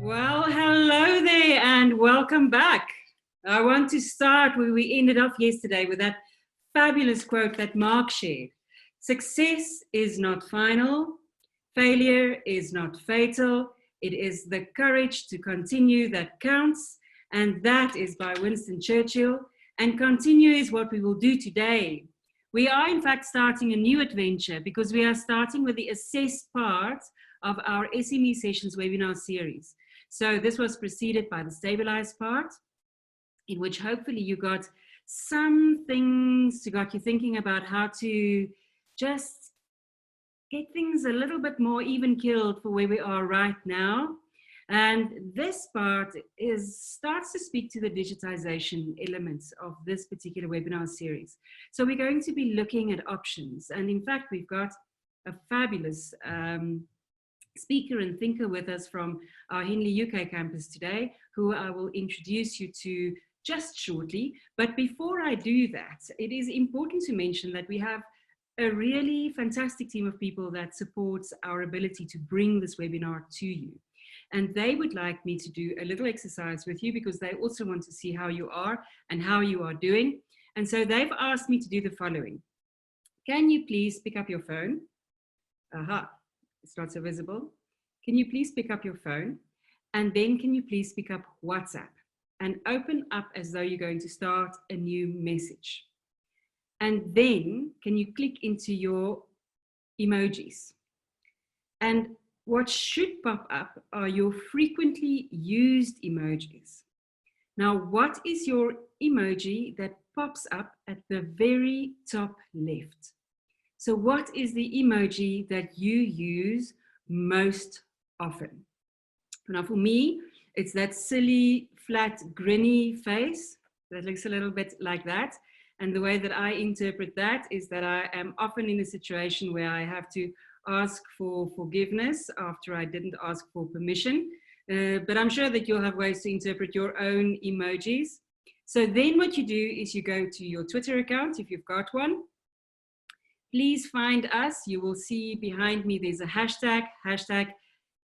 Well, hello there and welcome back. I want to start where we ended off yesterday with that fabulous quote that Mark shared. Success is not final, failure is not fatal. It is the courage to continue that counts, and that is by Winston Churchill. And continue is what we will do today. We are, in fact, starting a new adventure because we are starting with the assess part of our SME Sessions webinar series. So this was preceded by the stabilize part, in which hopefully you got some things to got you thinking about how to just get things a little bit more even keeled for where we are right now. And this part starts to speak to the digitization elements of this particular webinar series. So we're going to be looking at options. And in fact, we've got a fabulous speaker and thinker with us from our Henley UK campus today, who I will introduce you to just shortly. But before I do that, it is important to mention that we have a really fantastic team of people that supports our ability to bring this webinar to you. And they would like me to do a little exercise with you because they also want to see how you are and how you are doing. And so they've asked me to do the following. Can you please pick up your phone? Aha. It's not so visible. Can you please pick up your phone? And then can you please pick up WhatsApp and open up as though you're going to start a new message? And then can you click into your emojis? And what should pop up are your frequently used emojis. Now, what is your emoji that pops up at the very top left? So what is the emoji that you use most often? Now for me, it's that silly, flat, grinny face that looks a little bit like that. And the way that I interpret that is that I am often in a situation where I have to ask for forgiveness after I didn't ask for permission. But I'm sure that you'll have ways to interpret your own emojis. So then what you do is you go to your Twitter account, if you've got one. Please find us. You will see behind me there's a hashtag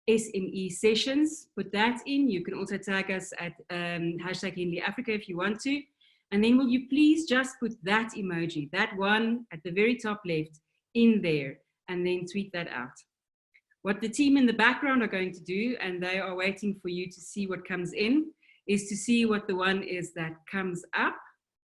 SME Sessions. Put that in. You can also tag us at hashtag Henley Africa if you want to. And then will you please just put that emoji, that one at the very top left, in there, and then tweet that out. What the team in the background are going to do, and they are waiting for you to see what comes in, is to see what the one is that comes up,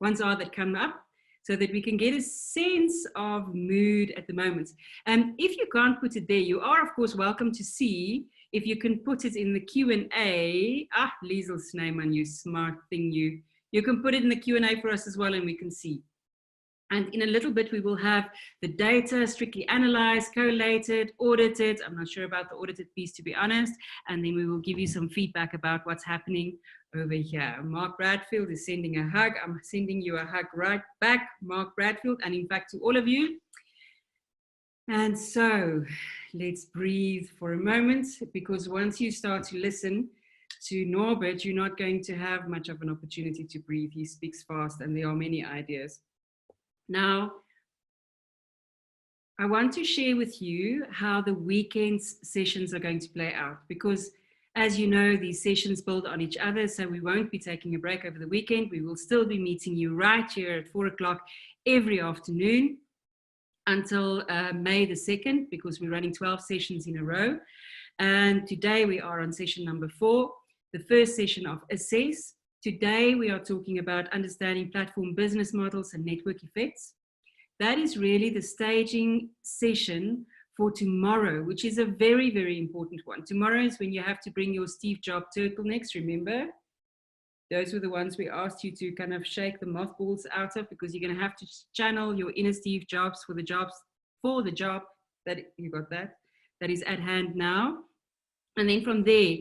ones are that come up, so that we can get a sense of mood at the moment. And if you can't put it there, you are, of course, welcome to see if you can put it in the Q&A. Ah, Liesel's name on you, smart thing you. You can put it in the Q&A for us as well, and we can see. And in a little bit, we will have the data strictly analyzed, collated, audited. I'm not sure about the audited piece, to be honest. And then we will give you some feedback about what's happening over here. Mark Bradfield is sending a hug. I'm sending you a hug right back, Mark Bradfield, and in fact to all of you. And so let's breathe for a moment, because once you start to listen to Norbert, you're not going to have much of an opportunity to breathe. He speaks fast and there are many ideas. Now, I want to share with you how the weekend's sessions are going to play out, because as you know, these sessions build on each other, so we won't be taking a break over the weekend. We will still be meeting you right here at 4 o'clock every afternoon until May the 2nd, because we're running 12 sessions in a row. And today we are on session number 4, the first session of Assess. Today we are talking about understanding platform business models and network effects. That is really the staging session for tomorrow, which is a very, very important one. Tomorrow is when you have to bring your Steve Jobs turtlenecks, remember? Those were the ones we asked you to kind of shake the mothballs out of, because you're going to have to channel your inner Steve Jobs for the job that you got that is at hand now. And then from there,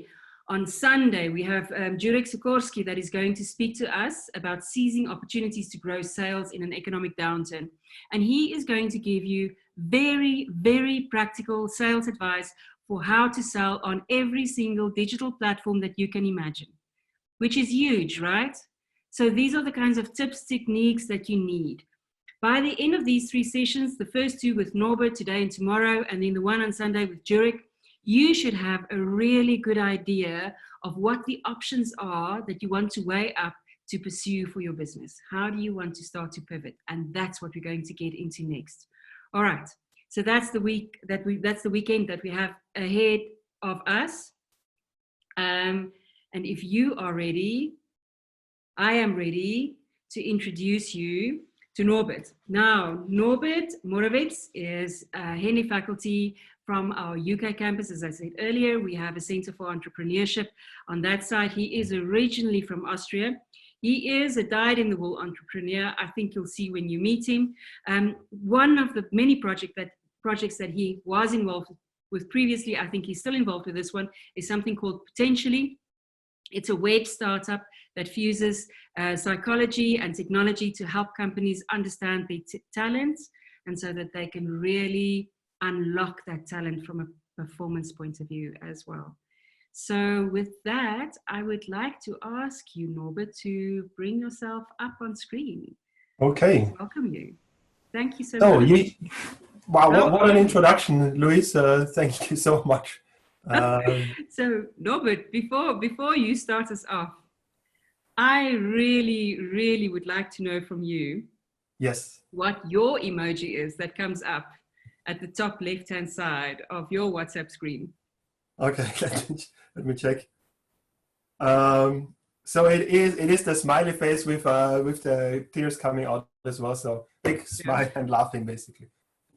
on Sunday, we have Jurek Sikorsky that is going to speak to us about seizing opportunities to grow sales in an economic downturn. And he is going to give you very, very practical sales advice for how to sell on every single digital platform that you can imagine, which is huge, right? So these are the kinds of tips, techniques that you need. By the end of these 3 sessions, the first 2 with Norbert today and tomorrow, and then the one on Sunday with Jurek, you should have a really good idea of what the options are that you want to weigh up to pursue for your business. How do you want to start to pivot? And that's what we're going to get into next. All right. So that's the weekend that we have ahead of us. And if you are ready, I am ready to introduce you to Norbert. Now, Norbert Moravec is Henley faculty from our UK campus. As I said earlier, we have a Center for Entrepreneurship on that side. He is originally from Austria. He is a dyed-in-the-wool entrepreneur. I think you'll see when you meet him. One of the many projects that he was involved with previously, I think he's still involved with this one, is something called Potentially. It's a web startup that fuses psychology and technology to help companies understand their talents, and so that they can really unlock that talent from a performance point of view as well. So with that, I would like to ask you, Norbert, to bring yourself up on screen. Okay. Welcome you. Thank you so much. Wow, what an introduction, Louise. Thank you so much. So Norbert, before you start us off, I really would like to know from you, yes, what your emoji is that comes up at the top left-hand side of your WhatsApp screen. Okay, let me check. So it is the smiley face with the tears coming out as well. So big smile and laughing, basically.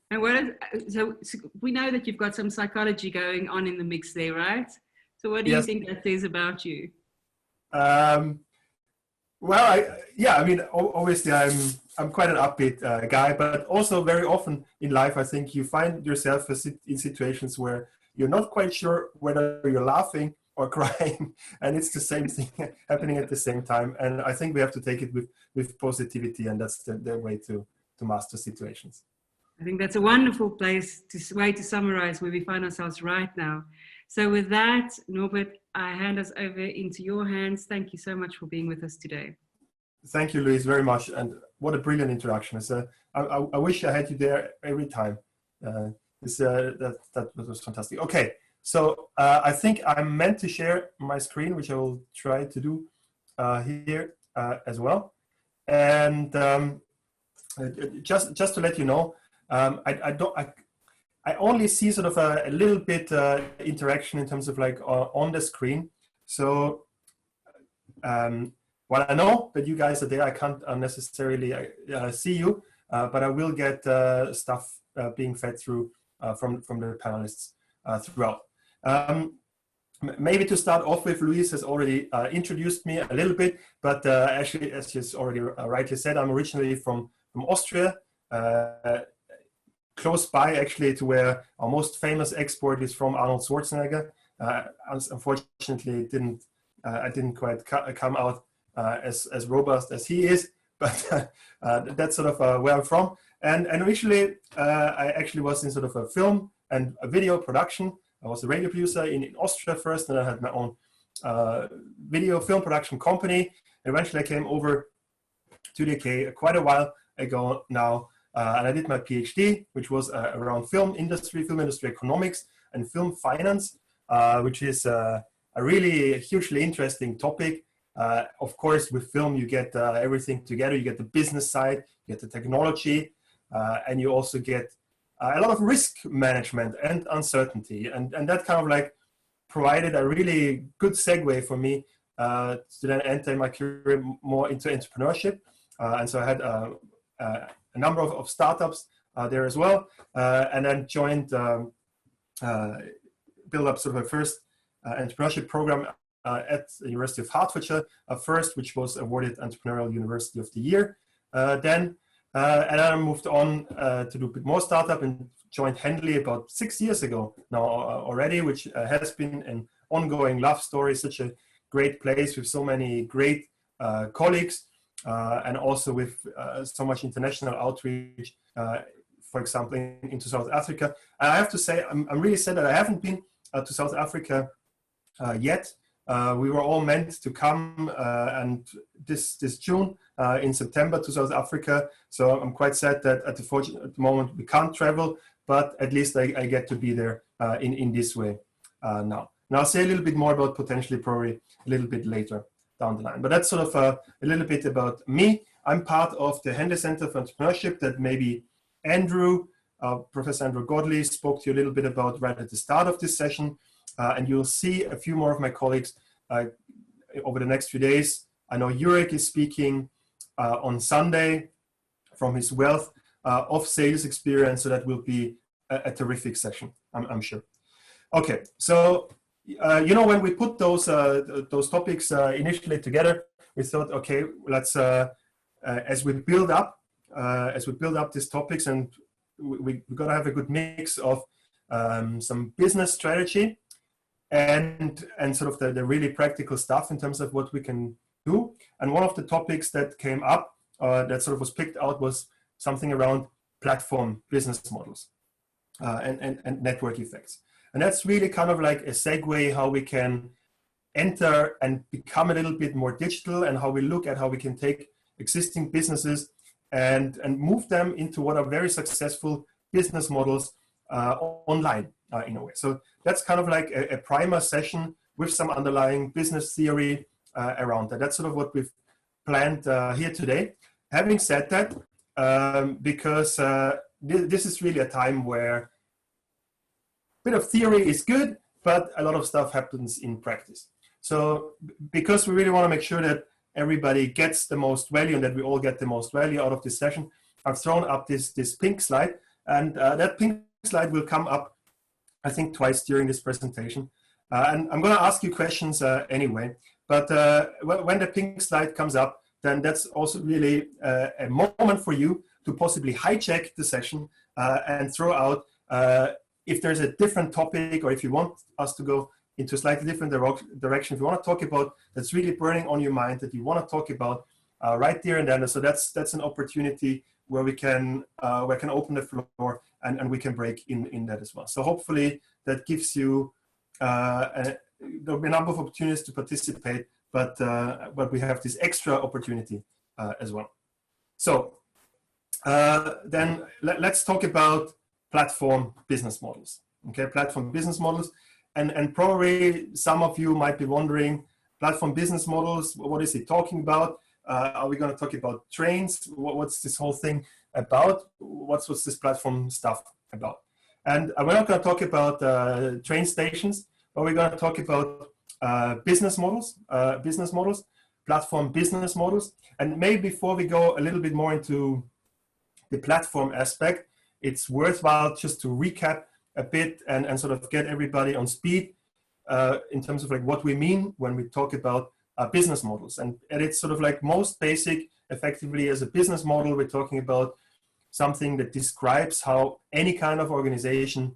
And so we know that you've got some psychology going on in the mix there, right? So what do you think that says about you? Well, I mean, obviously I'm quite an upbeat guy, but also very often in life, I think you find yourself in situations where you're not quite sure whether you're laughing or crying, and it's the same thing happening at the same time. And I think we have to take it with positivity, and that's the way to master situations. I think that's a wonderful way to summarize where we find ourselves right now. So with that, Norbert, I hand us over into your hands. Thank you so much for being with us today. Thank you, Louise, very much. And what a brilliant introduction. I wish I had you there every time. That was fantastic. Okay, so I think I'm meant to share my screen, which I will try to do here as well. And just to let you know, I only see sort of a little bit interaction in terms of like on the screen. So while I know that you guys are there, I can't necessarily see you, but I will get stuff being fed through from the panelists throughout. Maybe to start off with, Louise has already introduced me a little bit, but actually, as she's already rightly said, I'm originally from Austria. Close by, actually, to where our most famous export is from, Arnold Schwarzenegger. Unfortunately, I didn't quite come out as robust as he is, but that's sort of where I'm from. And originally, I actually was in sort of a film and a video production. I was a radio producer in Austria first, and I had my own video film production company. Eventually, I came over to the UK quite a while ago now. And I did my PhD, which was around film industry economics, and film finance, which is a really hugely interesting topic. Of course, with film, you get everything together. You get the business side, you get the technology, and you also get a lot of risk management and uncertainty. And that kind of like provided a really good segue for me to then enter my career more into entrepreneurship. And so I had a number of startups there as well, and then joined, build up sort of a first entrepreneurship program at the University of Hertfordshire first, which was awarded Entrepreneurial University of the Year. And then I moved on to do a bit more startup and joined Henley about 6 years ago now already, which has been an ongoing love story, such a great place with so many great colleagues. And also with so much international outreach, for example, into South Africa. And I have to say, I'm really sad that I haven't been to South Africa yet. We were all meant to come and this June in September to South Africa. So I'm quite sad that at the moment we can't travel, but at least I get to be there in this way now. And I'll say a little bit more about potentially probably a little bit later down the line. But that's sort of a little bit about me. I'm part of the Henley Center for Entrepreneurship that maybe Andrew, Professor Andrew Godley, spoke to you a little bit about right at the start of this session. And you'll see a few more of my colleagues over the next few days. I know Jurek is speaking on Sunday from his wealth of sales experience, so that will be a terrific session, I'm sure. Okay, so you know, when we put those topics initially together, we thought, okay, let's as we build up these topics, and we got to have a good mix of some business strategy and sort of the really practical stuff in terms of what we can do. And one of the topics that came up that sort of was picked out was something around platform business models and network effects. And that's really kind of like a segue how we can enter and become a little bit more digital, and how we look at how we can take existing businesses and move them into what are very successful business models online in a way. So that's kind of like a primer session with some underlying business theory around that. That's sort of what we've planned here today. Having said that, because this is really a time where a bit of theory is good, but a lot of stuff happens in practice. So because we really want to make sure that everybody gets the most value and that we all get the most value out of this session, I've thrown up this pink slide, and that pink slide will come up, I think, twice during this presentation. And I'm going to ask you questions anyway, but when the pink slide comes up, then that's also really a moment for you to possibly hijack the session and throw out if there's a different topic, or if you want us to go into a slightly different direction, if you want to talk about that's really burning on your mind, that you want to talk about right there and then. So that's an opportunity where we can open the floor and we can break in that as well. So hopefully that gives you there'll be a number of opportunities to participate, but we have this extra opportunity as well. So then let's talk about platform business models. Okay, platform business models. And probably some of you might be wondering, platform business models, what is he talking about? Are we going to talk about trains? What's this whole thing about? What's this platform stuff about? And we're not going to talk about train stations, but we're going to talk about business models, platform business models. And maybe before we go a little bit more into the platform aspect, it's worthwhile just to recap a bit and sort of get everybody on speed in terms of like what we mean when we talk about business models. And it's sort of like most basic, effectively, as a business model, we're talking about something that describes how any kind of organization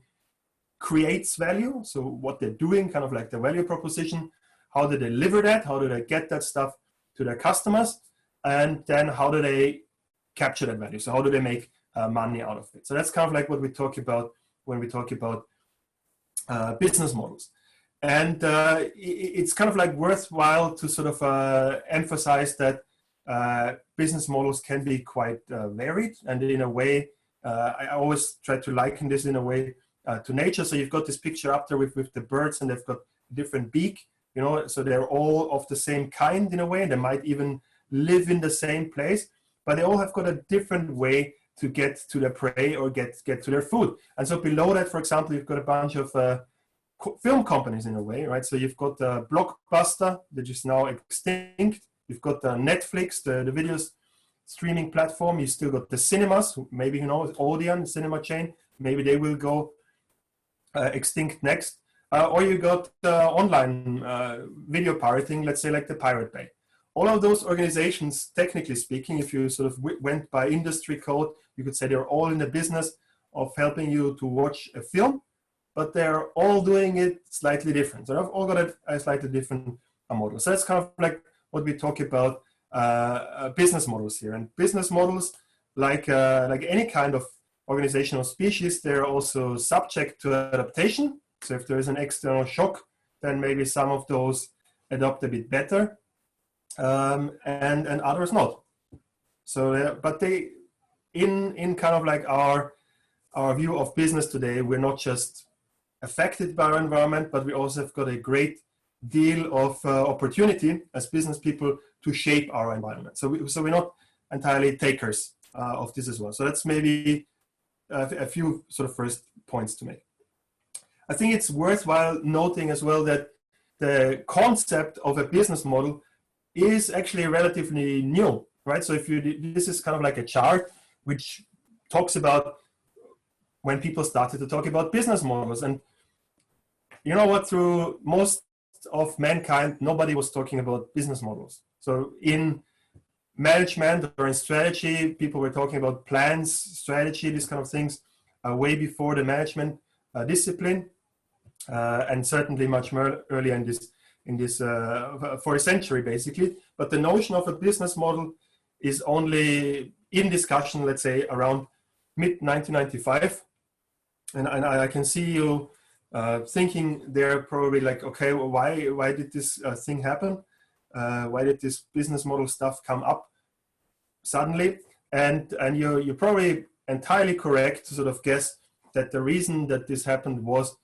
creates value. So what they're doing, kind of like the value proposition, how they deliver that, how do they get that stuff to their customers, and then how do they capture that value? So how do they make money out of it? So that's kind of like what we talk about when we talk about business models. And it's kind of like worthwhile to sort of emphasize that business models can be quite varied. And in a way, I always try to liken this in a way to nature. So you've got this picture up there with the birds, and they've got different beak, you know, so they're all of the same kind in a way. They might even live in the same place, but they all have got a different way to get to their prey or get to their food. And so below that, for example, you've got a bunch of film companies in a way, right? So you've got Blockbuster, that is now extinct. You've got Netflix, the video streaming platform. You still got the cinemas, maybe, you know, Odeon, cinema chain. Maybe they will go extinct next. Or you got online video pirating, let's say like the Pirate Bay. All of those organizations, technically speaking, if you sort of went by industry code, you could say they're all in the business of helping you to watch a film, but they're all doing it slightly different. So they've all got a slightly different model. So that's kind of like what we talk about business models here. And business models, like any kind of organizational species, they're also subject to adaptation. So if there is an external shock, then maybe some of those adopt a bit better, and others not. So, but they, in kind of like our view of business today, we're not just affected by our environment, but we also have got a great deal of opportunity as business people to shape our environment. So we're not entirely takers of this as well. So that's maybe a few sort of first points to make. I think it's worthwhile noting as well that the concept of a business model is actually relatively new, right? So if you, this is kind of like a chart which talks about when people started to talk about business models. And you know what, through most of mankind, nobody was talking about business models. So in management or in strategy, people were talking about plans, strategy, these kind of things, way before the management discipline, and certainly much more earlier in this for a century basically. But the notion of a business model is only in discussion, let's say around mid 1995, and I can see you thinking there probably like, okay, well, why did this thing happen? Why did this business model stuff come up suddenly? And you're probably entirely correct to sort of guess that the reason that this happened was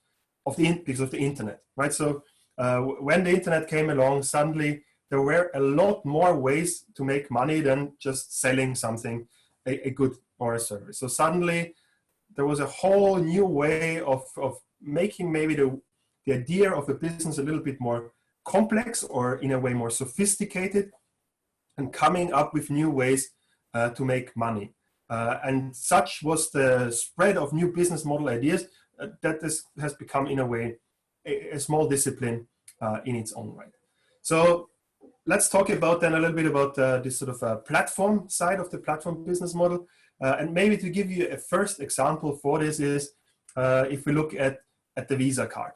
because of the internet, right? So when the internet came along, suddenly there were a lot more ways to make money than just selling something, a good or a service. So suddenly there was a whole new way of making maybe the idea of a business a little bit more complex, or in a way more sophisticated, and coming up with new ways to make money. And such was the spread of new business model ideas that this has become, in a way, a small discipline in its own right. So let's talk about then a little bit about this sort of platform side of the platform business model. And maybe to give you a first example for this is if we look at the Visa card.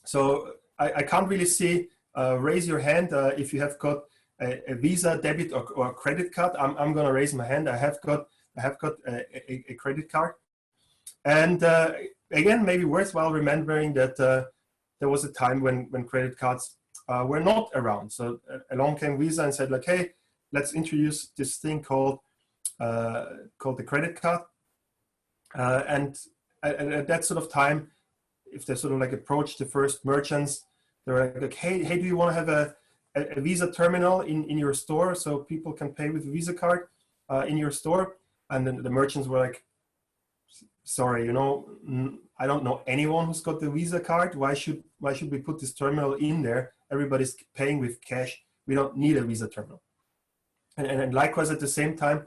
So I can't really see, raise your hand if you have got a Visa debit or credit card. I'm going to raise my hand. I have got a credit card. And again, maybe worthwhile remembering that there was a time when credit cards were not around. So along came Visa and said like, hey, let's introduce this thing called the credit card. And at that sort of time, if they sort of like approached the first merchants, they were like, hey, do you want to have a Visa terminal in your store so people can pay with a Visa card in your store? And then the merchants were like, sorry, you know, I don't know anyone who's got the Visa card. Why should we put this terminal in there? Everybody's paying with cash. We don't need a Visa terminal. And likewise, at the same time,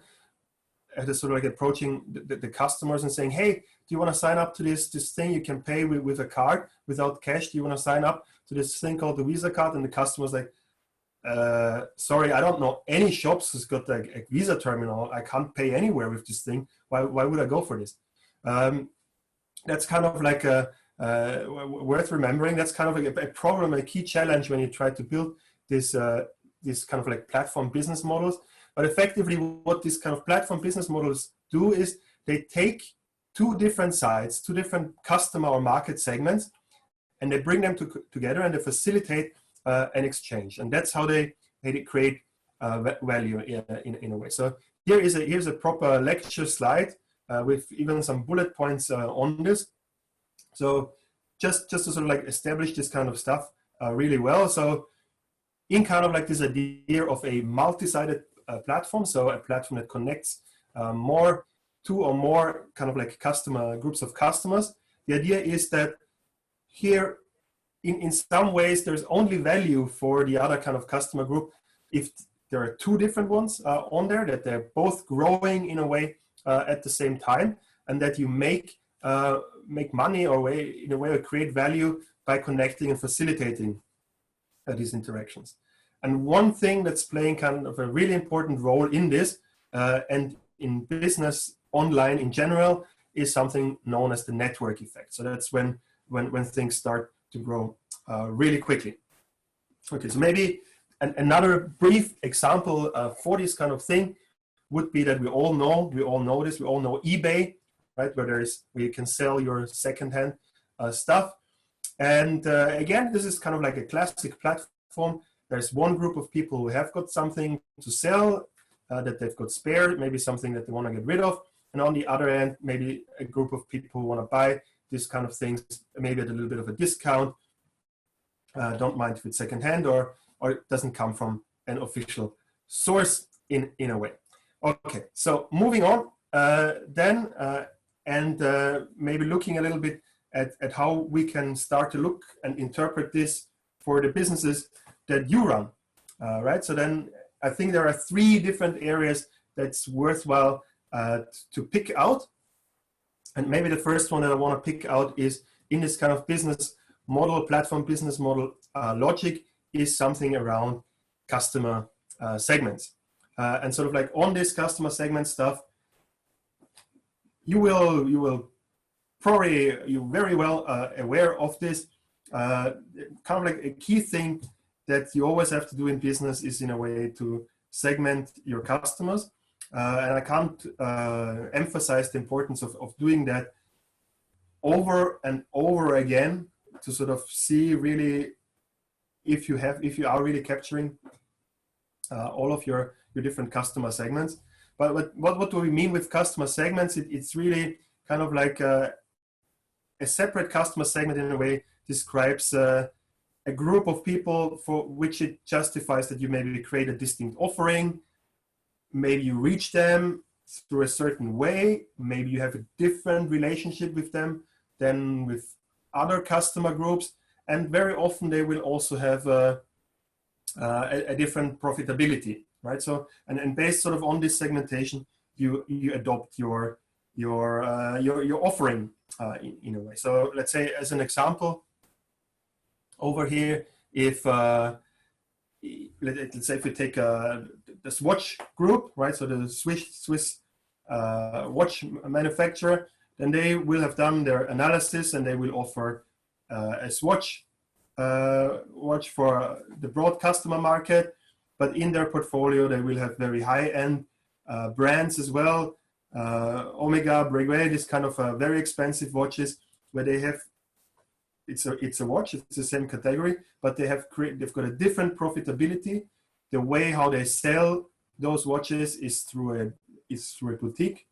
sort of like approaching the customers and saying, hey, do you want to sign up to this thing you can pay with a card without cash? Do you want to sign up to this thing called the Visa card? And the customer's like, sorry, I don't know any shops who's got a Visa terminal. I can't pay anywhere with this thing. Why would I go for this? That's kind of like worth remembering. That's kind of like a problem, a key challenge when you try to build this kind of like platform business models. But effectively, what these kind of platform business models do is they take two different sides, two different customer or market segments, and they bring them together and they facilitate an exchange. And that's how they create value in a way. So here's a proper lecture slide with even some bullet points on this. So just to sort of like establish this kind of stuff really well. So in kind of like this idea of a multi-sided platform, so a platform that connects two or more kind of like groups of customers. The idea is that here, in some ways, there's only value for the other kind of customer group if there are two different ones on there, that they're both growing in a way at the same time, and that you make money or in a way or create value by connecting and facilitating these interactions. And one thing that's playing kind of a really important role in this and in business online in general is something known as the network effect. So that's when things start to grow really quickly. Okay, so maybe another brief example for this kind of thing would be that we all know eBay, right? Where you can sell your secondhand stuff. And again, this is kind of like a classic platform platform. There's one group of people who have got something to sell, that they've got spare, maybe something that they want to get rid of. And on the other end, maybe a group of people who want to buy this kind of things, maybe at a little bit of a discount. Don't mind if it's secondhand or it doesn't come from an official source in a way. Okay, so moving on then, and maybe looking a little bit at how we can start to look and interpret this for the businesses that you run, right? So then I think there are 3 different areas that's worthwhile to pick out. And maybe the first one that I want to pick out is in this kind of business model, platform business model logic, is something around customer segments. And sort of like on this customer segment stuff, you're very well aware of this. Kind of like a key thing that you always have to do in business is in a way to segment your customers. And I can't emphasize the importance of doing that over and over again to sort of see really if you are really capturing all of your different customer segments. But what do we mean with customer segments? It's really kind of like a separate customer segment in a way describes a group of people for which it justifies that you maybe create a distinct offering. Maybe you reach them through a certain way. Maybe you have a different relationship with them than with other customer groups. And very often they will also have a different profitability, right? So, and based sort of on this segmentation, you adopt your offering in a way. So let's say as an example, over here, if let's say if we take the Swatch group, right? So the Swiss watch manufacturer, then they will have done their analysis and they will offer a Swatch watch for the broad customer market, but in their portfolio they will have very high-end brands as well. Omega, Breguet, this kind of very expensive watches where they have it's a watch, it's the same category, but they've got a different profitability. The way how they sell those watches is through a boutique,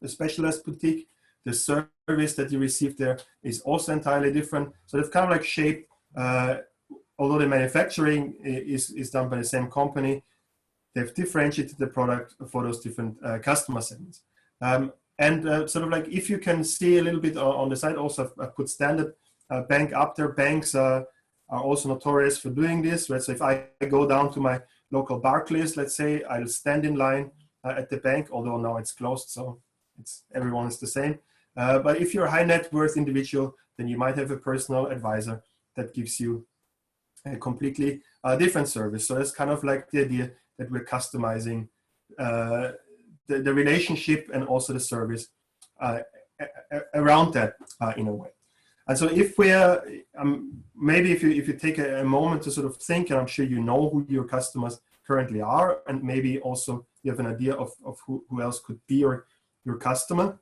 a specialized boutique. The service that you receive there is also entirely different. So they've kind of like shaped, although the manufacturing is done by the same company, they've differentiated the product for those different customer segments. Sort of like if you can see a little bit on the side, also I put Standard Bank up there. Banks are also notorious for doing this, right? So if I go down to my local Barclays, let's say, I'll stand in line at the bank, although now it's closed, so everyone is the same. But if you're a high net worth individual, then you might have a personal advisor that gives you a completely different service. So that's kind of like the idea that we're customizing the relationship and also the service around that in a way. And so if we're, maybe if you take a moment to sort of think, and I'm sure you know who your customers currently are, and maybe also you have an idea of who else could be your customer.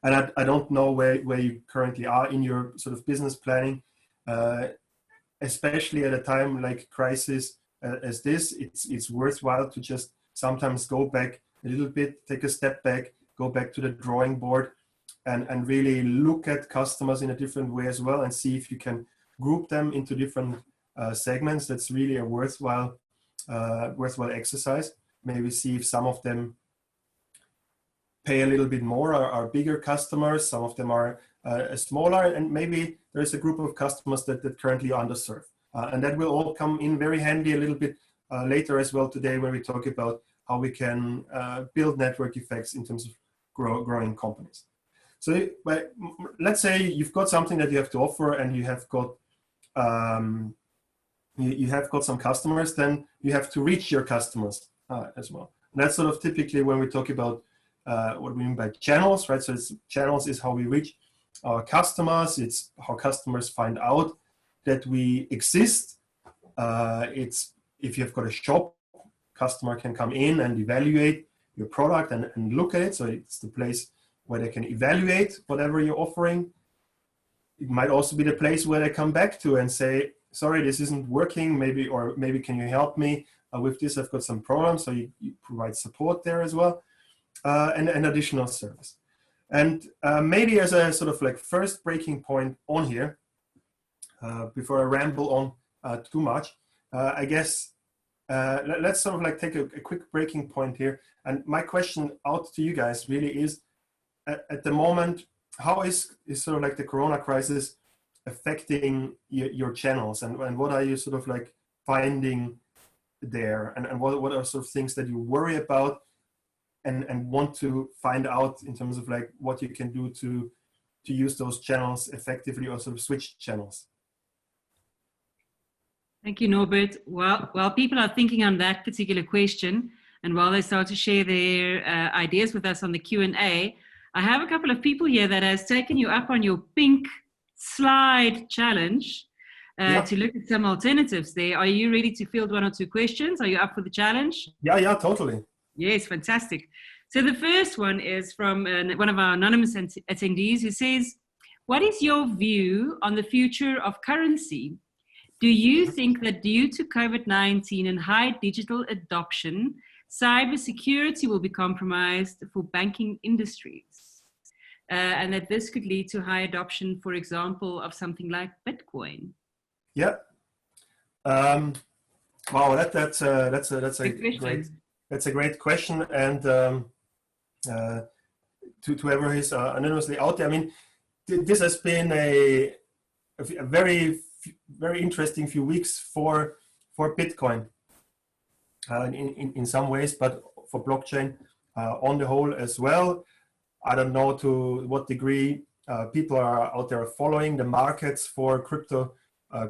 And I don't know where you currently are in your sort of business planning, especially at a time like crisis as this. It's worthwhile to just sometimes go back a little bit, take a step back, go back to the drawing board, and really look at customers in a different way as well, and see if you can group them into different segments. That's really a worthwhile exercise. Maybe see if some of them pay a little bit more, are bigger customers, some of them are smaller, and maybe there's a group of customers that currently are underserved. And that will all come in very handy a little bit later as well today when we talk about how we can build network effects in terms of growing companies. So let's say you've got something that you have to offer and you have got some customers, then you have to reach your customers as well. And that's sort of typically when we talk about what we mean by channels, right? So channels is how we reach our customers. It's how customers find out that we exist. It's if you've got a shop, customer can come in and evaluate your product and look at it. So it's the place where they can evaluate whatever you're offering. It might also be the place where they come back to and say, sorry, this isn't working, maybe, or maybe can you help me with this? I've got some problems. So you provide support there as well, and an additional service. And maybe as a sort of like first breaking point on here, before I ramble on too much, I guess let's sort of like take a quick breaking point here. And my question out to you guys really is, at the moment, how is sort of like the Corona crisis affecting your channels, and what are you sort of like finding there, and what are sort of things that you worry about and want to find out in terms of like what you can do to use those channels effectively, or sort of switch channels? Thank you, Norbert. Well, while people are thinking on that particular question, and while they start to share their ideas with us on the Q&A, I have a couple of people here that has taken you up on your pink slide challenge to look at some alternatives there. Are you ready to field one or two questions? Are you up for the challenge? Yeah, totally. Yes, fantastic. So the first one is from one of our anonymous attendees, who says, what is your view on the future of currency? Do you think that due to COVID-19 and high digital adoption, cybersecurity will be compromised for banking industries? And that this could lead to high adoption, for example, of something like Bitcoin? Yeah. Wow, that's a great question. And to whoever is anonymously out there, I mean, this has been a very interesting few weeks for Bitcoin in some ways, but for blockchain on the whole as well. I don't know to what degree people are out there following the markets for crypto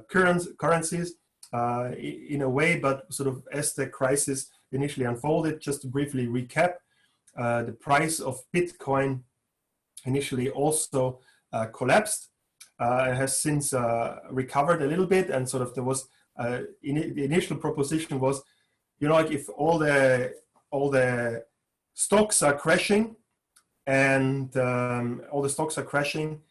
currencies in a way, but sort of as the crisis initially unfolded, just to briefly recap, the price of Bitcoin initially also collapsed. It has since recovered a little bit, and sort of there was the initial proposition was, you know, like if all the stocks are crashing, and all the stocks are crashing,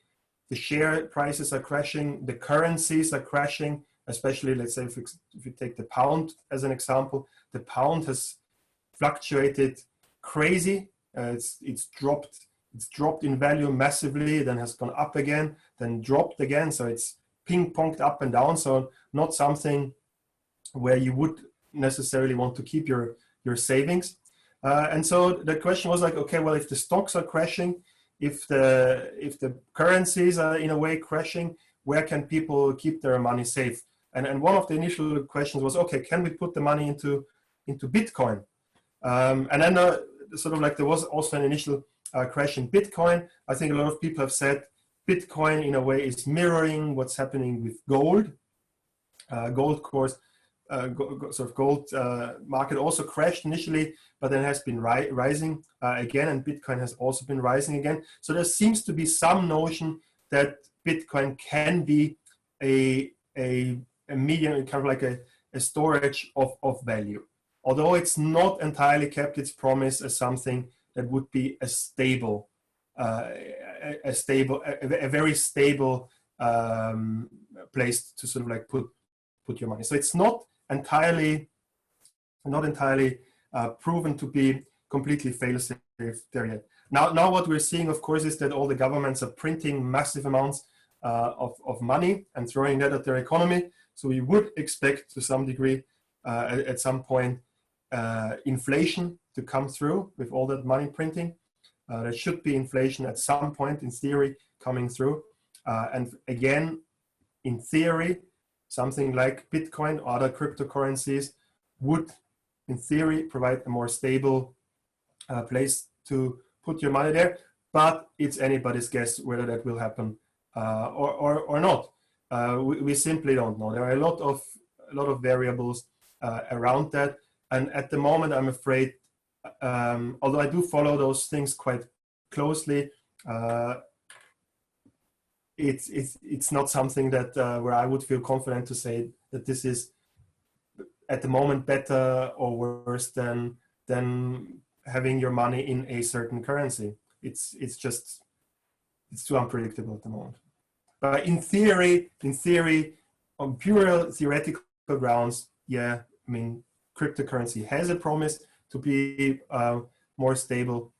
the share prices are crashing, the currencies are crashing, especially, let's say, if you take the pound as an example, the pound has fluctuated crazy. It's dropped in value massively, then has gone up again, then dropped again. So it's ping-ponged up and down. So not something where you would necessarily want to keep your savings. And so the question was like, okay, well, if the stocks are crashing, if the currencies are in a way crashing, where can people keep their money safe? And one of the initial questions was, okay, can we put the money into Bitcoin? And then sort of like there was also an initial crash in Bitcoin. I think a lot of people have said Bitcoin in a way is mirroring what's happening with gold. Gold, of course, gold market also crashed initially, but then has been rising again, and Bitcoin has also been rising again. So there seems to be some notion that Bitcoin can be a medium, kind of like a storage of value, although it's not entirely kept its promise as something that would be a very stable place to sort of like put your money. So it's not entirely proven to be completely fail-safe there yet. Now what we're seeing, of course, is that all the governments are printing massive amounts of money and throwing that at their economy. So we would expect to some degree at some point inflation to come through with all that money printing. There should be inflation at some point, in theory, coming through. And again, in theory, something like Bitcoin or other cryptocurrencies would, in theory, provide a more stable place to put your money there. But it's anybody's guess whether that will happen or not. We simply don't know. There are a lot of variables around that. And at the moment, I'm afraid, although I do follow those things quite closely, it's not something that where I would feel confident to say that this is at the moment better or worse than having your money in a certain currency. It's too unpredictable at the moment. But in theory, on pure theoretical grounds, yeah, I mean, cryptocurrency has a promise to be more stable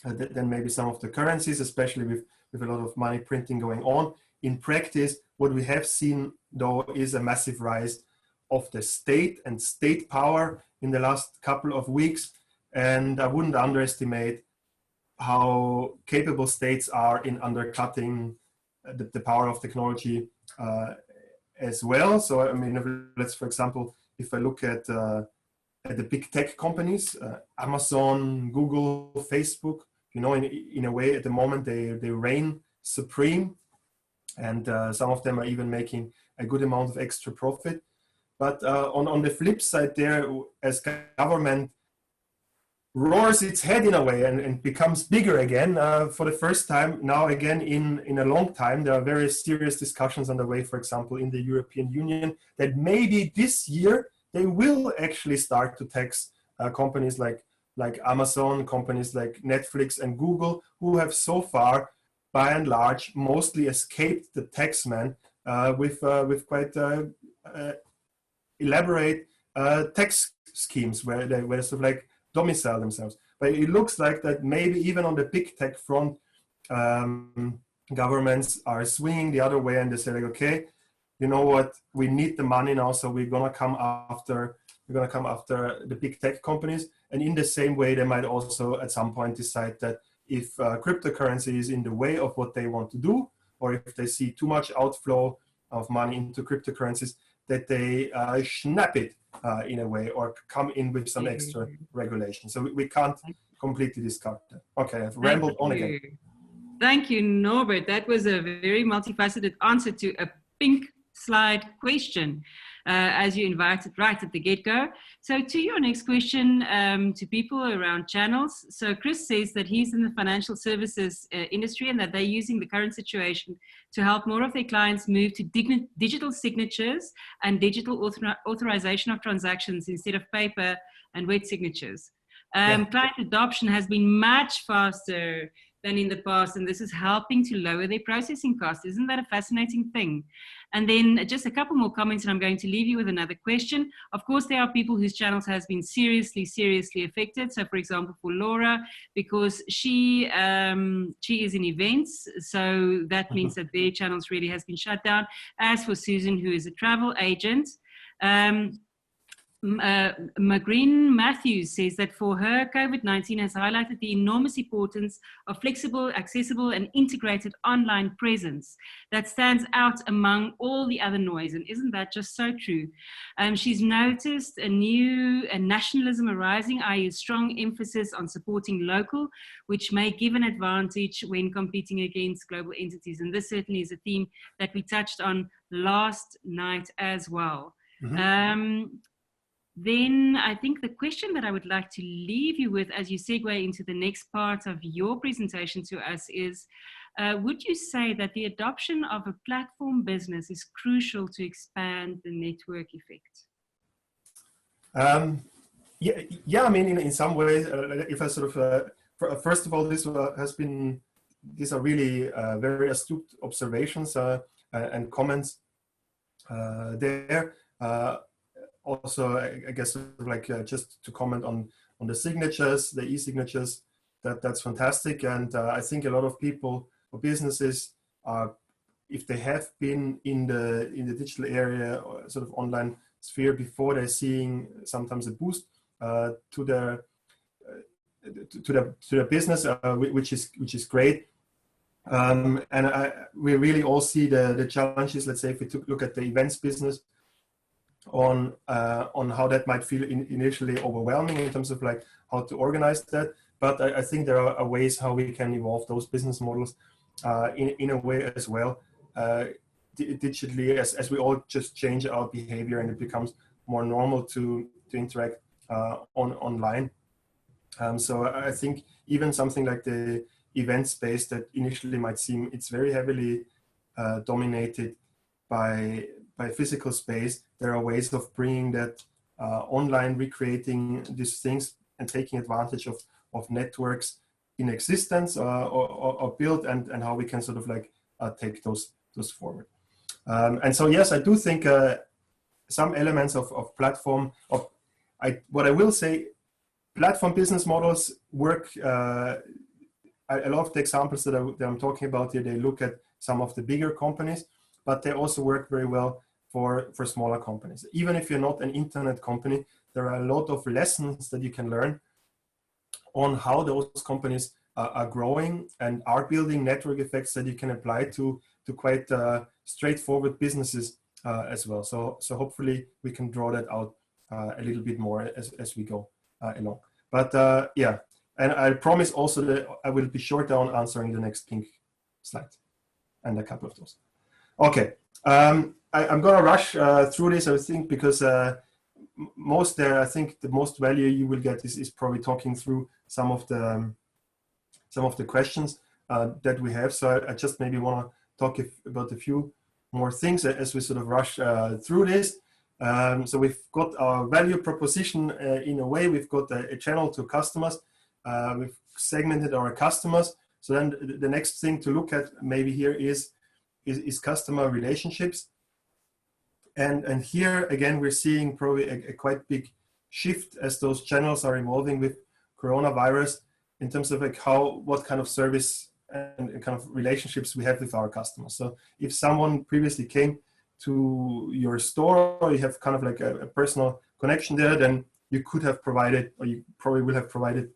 than maybe some of the currencies, especially with a lot of money printing going on. In practice, what we have seen, though, is a massive rise of the state and state power in the last couple of weeks. And I wouldn't underestimate how capable states are in undercutting the power of technology as well. So, I mean, let's, for example, if I look at the big tech companies, Amazon, Google, Facebook, you know, in a way, at the moment, they reign supreme. And some of them are even making a good amount of extra profit. But on the flip side there, as government roars its head in a way and becomes bigger again for the first time now again in a long time, there are very serious discussions underway, for example, in the European Union, that maybe this year they will actually start to tax companies like Amazon, companies like Netflix and Google, who have so far, by and large, mostly escaped the taxman with quite elaborate tax schemes where they sort of like domicile themselves. But it looks like that maybe even on the big tech front, governments are swinging the other way, and they say like, okay, you know what, we need the money now, so we're gonna come after the big tech companies. And in the same way, they might also at some point decide that if cryptocurrency is in the way of what they want to do, or if they see too much outflow of money into cryptocurrencies, that they snap it in a way, or come in with some extra regulation. So we can't completely discard that. Okay, I've rambled on again. Thank you, Norbert. That was a very multifaceted answer to a pink slide question, as you invited right at the get-go. So to your next question, to people around channels. So Chris says that he's in the financial services industry, and that they're using the current situation to help more of their clients move to digital signatures and digital authorization of transactions instead of paper and wet signatures. Client adoption has been much faster than in the past, and this is helping to lower their processing costs. Isn't that a fascinating thing? And then just a couple more comments, and I'm going to leave you with another question. Of course, there are people whose channels has been seriously affected. So, for example, for Laura, because she is in events, so that means that their channels really has been shut down. As for Susan, who is a travel agent, Magreen Matthews says that for her, COVID-19 has highlighted the enormous importance of flexible, accessible, and integrated online presence that stands out among all the other noise. And isn't that just so true? She's noticed a nationalism arising, i.e. a strong emphasis on supporting local, which may give an advantage when competing against global entities. And this certainly is a theme that we touched on last night as well. Then I think the question that I would like to leave you with as you segue into the next part of your presentation to us is, would you say that the adoption of a platform business is crucial to expand the network effect? Yeah, I mean, in some ways, if I sort of, first of all, these are really very astute observations and comments there. Also, I guess, like just to comment on the signatures, the e-signatures, that's fantastic. And I think a lot of people or businesses are, if they have been in the digital area or sort of online sphere before, they're seeing sometimes a boost to their business, which is great. And we really all see the challenges. Let's say if we look at the events business, on how that might feel initially overwhelming in terms of like how to organize that. But I think there are ways how we can evolve those business models in a way as well, digitally, as we all just change our behavior and it becomes more normal to interact online. So I think even something like the event space that initially might seem it's very heavily dominated by physical space, there are ways of bringing that online, recreating these things and taking advantage of networks in existence or built, and how we can sort of like take those forward. And so, yes, I do think some elements of platform, what I will say, platform business models work. I love the examples that I'm talking about here. They look at some of the bigger companies, but they also work very well for smaller companies. Even if you're not an internet company, there are a lot of lessons that you can learn on how those companies are growing and are building network effects that you can apply to quite straightforward businesses as well. So hopefully we can draw that out a little bit more as we go along. But yeah, and I promise also that I will be short on answering the next pink slide and a couple of those. Okay, I'm gonna rush through this, I think, because I think the most value you will get is probably talking through some of the questions that we have. So I just maybe want to talk about a few more things as we sort of rush through this. So we've got our value proposition in a way. We've got a channel to customers. We've segmented our customers. So then the next thing to look at maybe here is customer relationships. And here again, we're seeing probably a quite big shift as those channels are evolving with coronavirus in terms of like what kind of service and kind of relationships we have with our customers. So if someone previously came to your store, or you have kind of like a personal connection there, then you could have provided, or you probably will have provided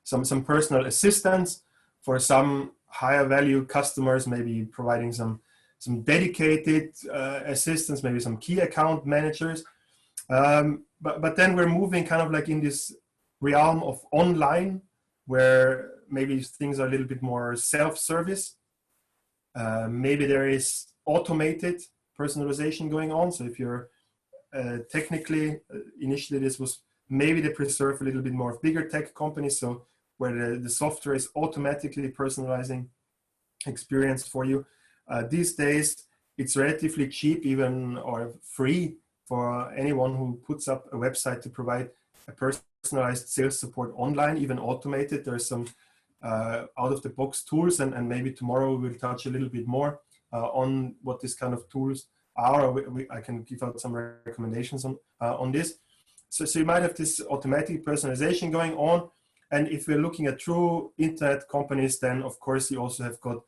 some personal assistance. For some higher value customers, maybe providing some dedicated assistance, maybe some key account managers. But then we're moving kind of like in this realm of online, where maybe things are a little bit more self-service. Maybe there is automated personalization going on. So if you're technically, initially this was maybe they preserve a little bit more of bigger tech companies, so where the software is automatically personalizing experience for you. These days, it's relatively cheap, even or free for anyone who puts up a website to provide a personalized sales support online, even automated. There's some out-of-the-box tools, and maybe tomorrow we'll touch a little bit more on what these kind of tools are. Or I can give out some recommendations on this. So you might have this automatic personalization going on. And if we're looking at true internet companies, then of course you also have got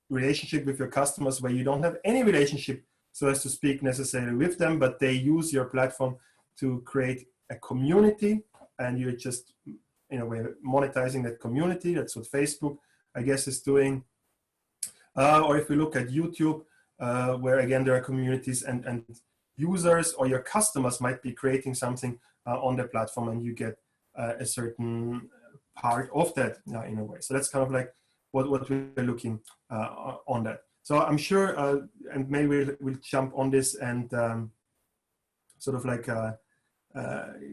relationship with your customers where you don't have any relationship, so as to speak, necessarily with them, but they use your platform to create a community, and you're just in a way monetizing that community. That's what Facebook, I guess, is doing. Or if we look at YouTube, where again there are communities and users or your customers might be creating something on the platform, and you get a certain part of that in a way. So that's kind of like what we're looking on that. So I'm sure, and maybe we'll jump on this and sort of like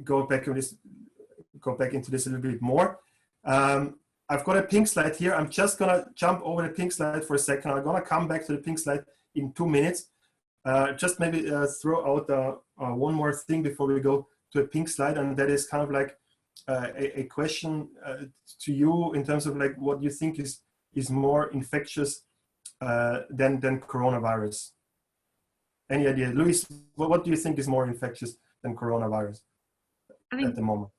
go back into this a little bit more. I've got a pink slide here. I'm just gonna jump over the pink slide for a second. I'm gonna come back to the pink slide in 2 minutes. Just maybe throw out one more thing before we go to a pink slide, and that is kind of like a question to you in terms of like what you think is more infectious than coronavirus. Any idea? Luis, what do you think is more infectious than coronavirus at the moment?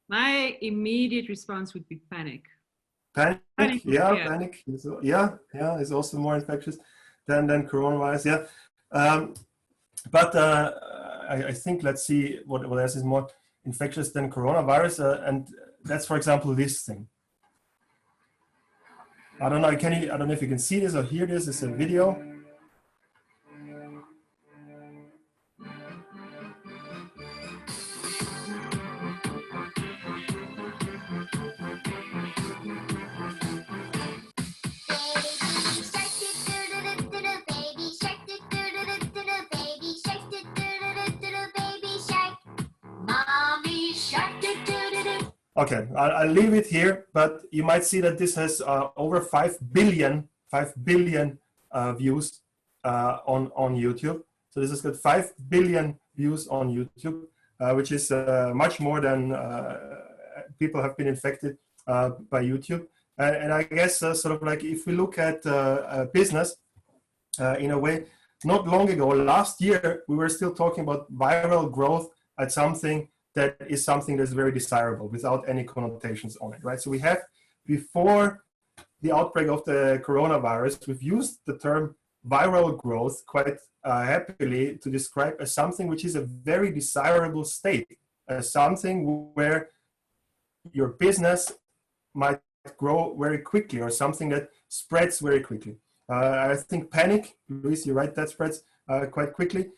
My immediate response would be panic. Panic. Panic. Yeah, is also more infectious than coronavirus. Yeah, but I think, let's see what else is more infectious than coronavirus, and that's, for example, this thing. I don't know. I don't know if you can see this or hear this. It's a video. Okay, I'll leave it here, but you might see that this has over 5 billion views on YouTube. So this has got 5 billion views on YouTube, which is much more than people have been infected by YouTube. And I guess sort of like if we look at business, in a way. Not long ago, last year, we were still talking about viral growth as something that is something that's very desirable without any connotations on it, right? So we have, before the outbreak of the coronavirus, we've used the term viral growth quite happily to describe as something which is a very desirable state, as something where your business might grow very quickly or something that spreads very quickly. I think panic, Luis, you're right, that spreads quite quickly.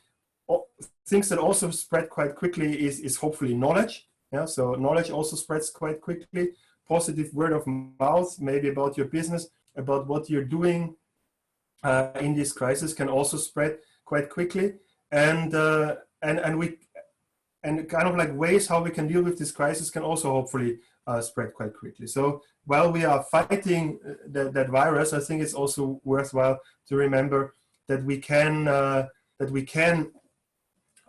Things that also spread quite quickly is hopefully knowledge. Yeah, so knowledge also spreads quite quickly. Positive word of mouth, maybe about your business, about what you're doing in this crisis, can also spread quite quickly. And kind of like ways how we can deal with this crisis can also hopefully spread quite quickly. So while we are fighting that virus, I think it's also worthwhile to remember that we can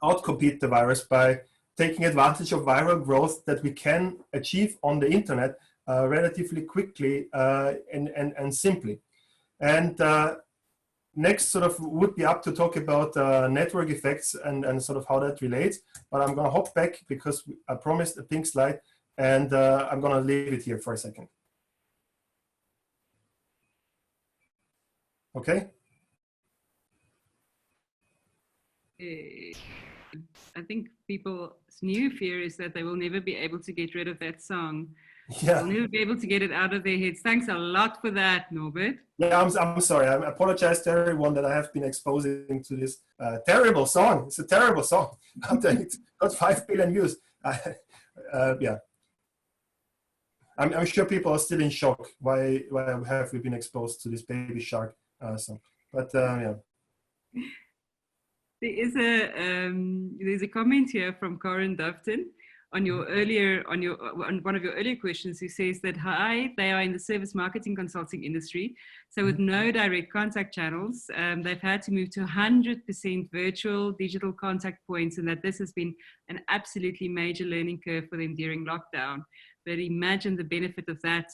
outcompete the virus by taking advantage of viral growth that we can achieve on the internet relatively quickly and simply. And next sort of would be up to talk about network effects and sort of how that relates. But I'm going to hop back because I promised a pink slide, and I'm going to leave it here for a second. Okay. I think people's new fear is that they will never be able to get rid of that song. Yeah. They'll never be able to get it out of their heads. Thanks a lot for that, Norbert. Yeah, I'm sorry. I apologize to everyone that I have been exposing to this terrible song. It's a terrible song. It's got 5 billion views. Yeah. I'm sure people are still in shock. Why have we been exposed to this Baby Shark song? But yeah. There's a comment here from Corin Dufton on one of your earlier questions, who says that, hi, they are in the service marketing consulting industry. So with no direct contact channels, they've had to move to 100% virtual digital contact points, and that this has been an absolutely major learning curve for them during lockdown. But imagine the benefit of that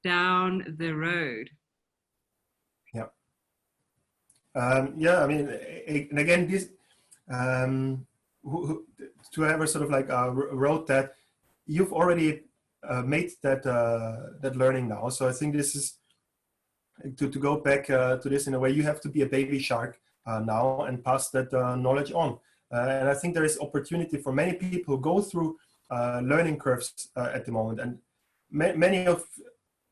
down the road. Yeah. Yeah, I mean, and again, this, whoever sort of like wrote that, you've already made that learning now. So I think this is, to go back to this in a way, you have to be a baby shark now and pass that knowledge on. And I think there is opportunity for many people who go through learning curves at the moment. And many of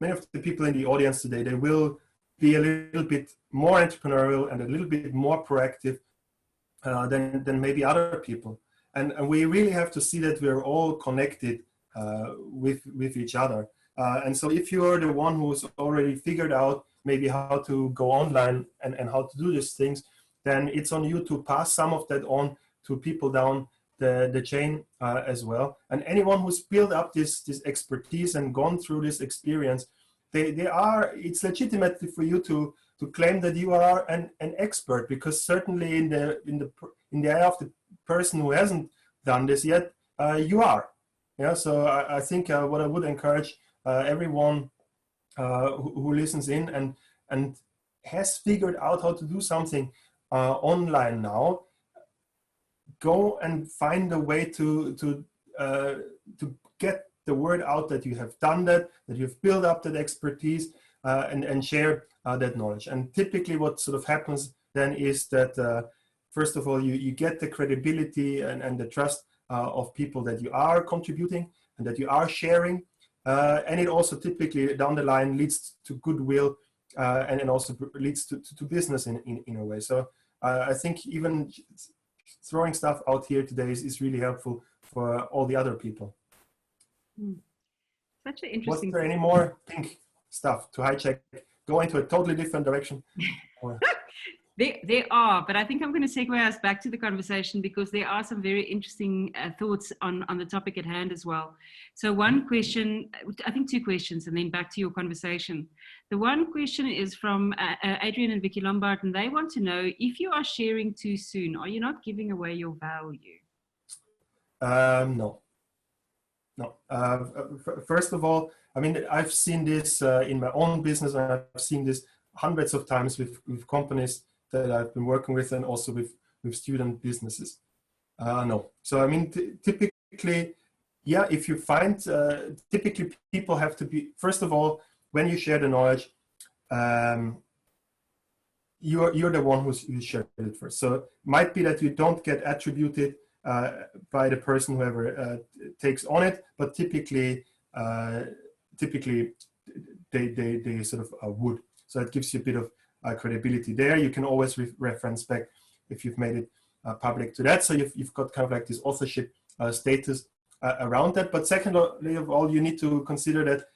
the people in the audience today, they will be a little bit more entrepreneurial and a little bit more proactive than maybe other people. And we really have to see that we're all connected with each other. And so if you're the one who's already figured out maybe how to go online and how to do these things, then it's on you to pass some of that on to people down the chain as well. And anyone who's built up this expertise and gone through this experience, it's legitimate for you to claim that you are an expert, because certainly in the eye of the person who hasn't done this yet, you are. Yeah. So I think what I would encourage everyone who listens in and has figured out how to do something online now, go and find a way to get the word out that you have done that you've built up that expertise, and share that knowledge. And typically what sort of happens then is that first of all, you get the credibility and the trust of people that you are contributing and that you are sharing. And it also typically down the line leads to goodwill, and it also leads to business in a way. So I think even throwing stuff out here today is really helpful for all the other people. Such an interesting. Was there any more pink stuff to hijack, go into a totally different direction? There are, but I think I'm going to segue us back to the conversation, because there are some very interesting thoughts on the topic at hand as well. So one question, I think two questions, and then back to your conversation. The one question is from Adrian and Vicky Lombard, and they want to know, if you are sharing too soon, are you not giving away your value? No. First of all, I mean, I've seen this in my own business, and I've seen this hundreds of times with companies that I've been working with, and also with student businesses. No. So I mean, typically, yeah, if you find, typically people have to be, first of all, when you share the knowledge, you're the one who's shared it first. So it might be that you don't get attributed by the person whoever takes on it, but typically they sort of would. So it gives you a bit of credibility there. You can always reference back if you've made it public to that. So you've got kind of like this authorship status around that. But secondly of all, you need to consider that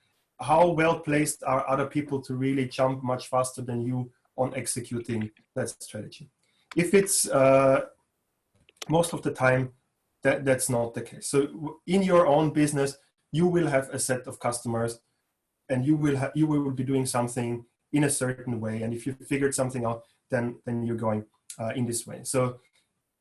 how well placed are other people to really jump much faster than you on executing that strategy. If it's most of the time, that's not the case. So in your own business, you will have a set of customers, and you will be doing something in a certain way. And if you figured something out, then you're going in this way. So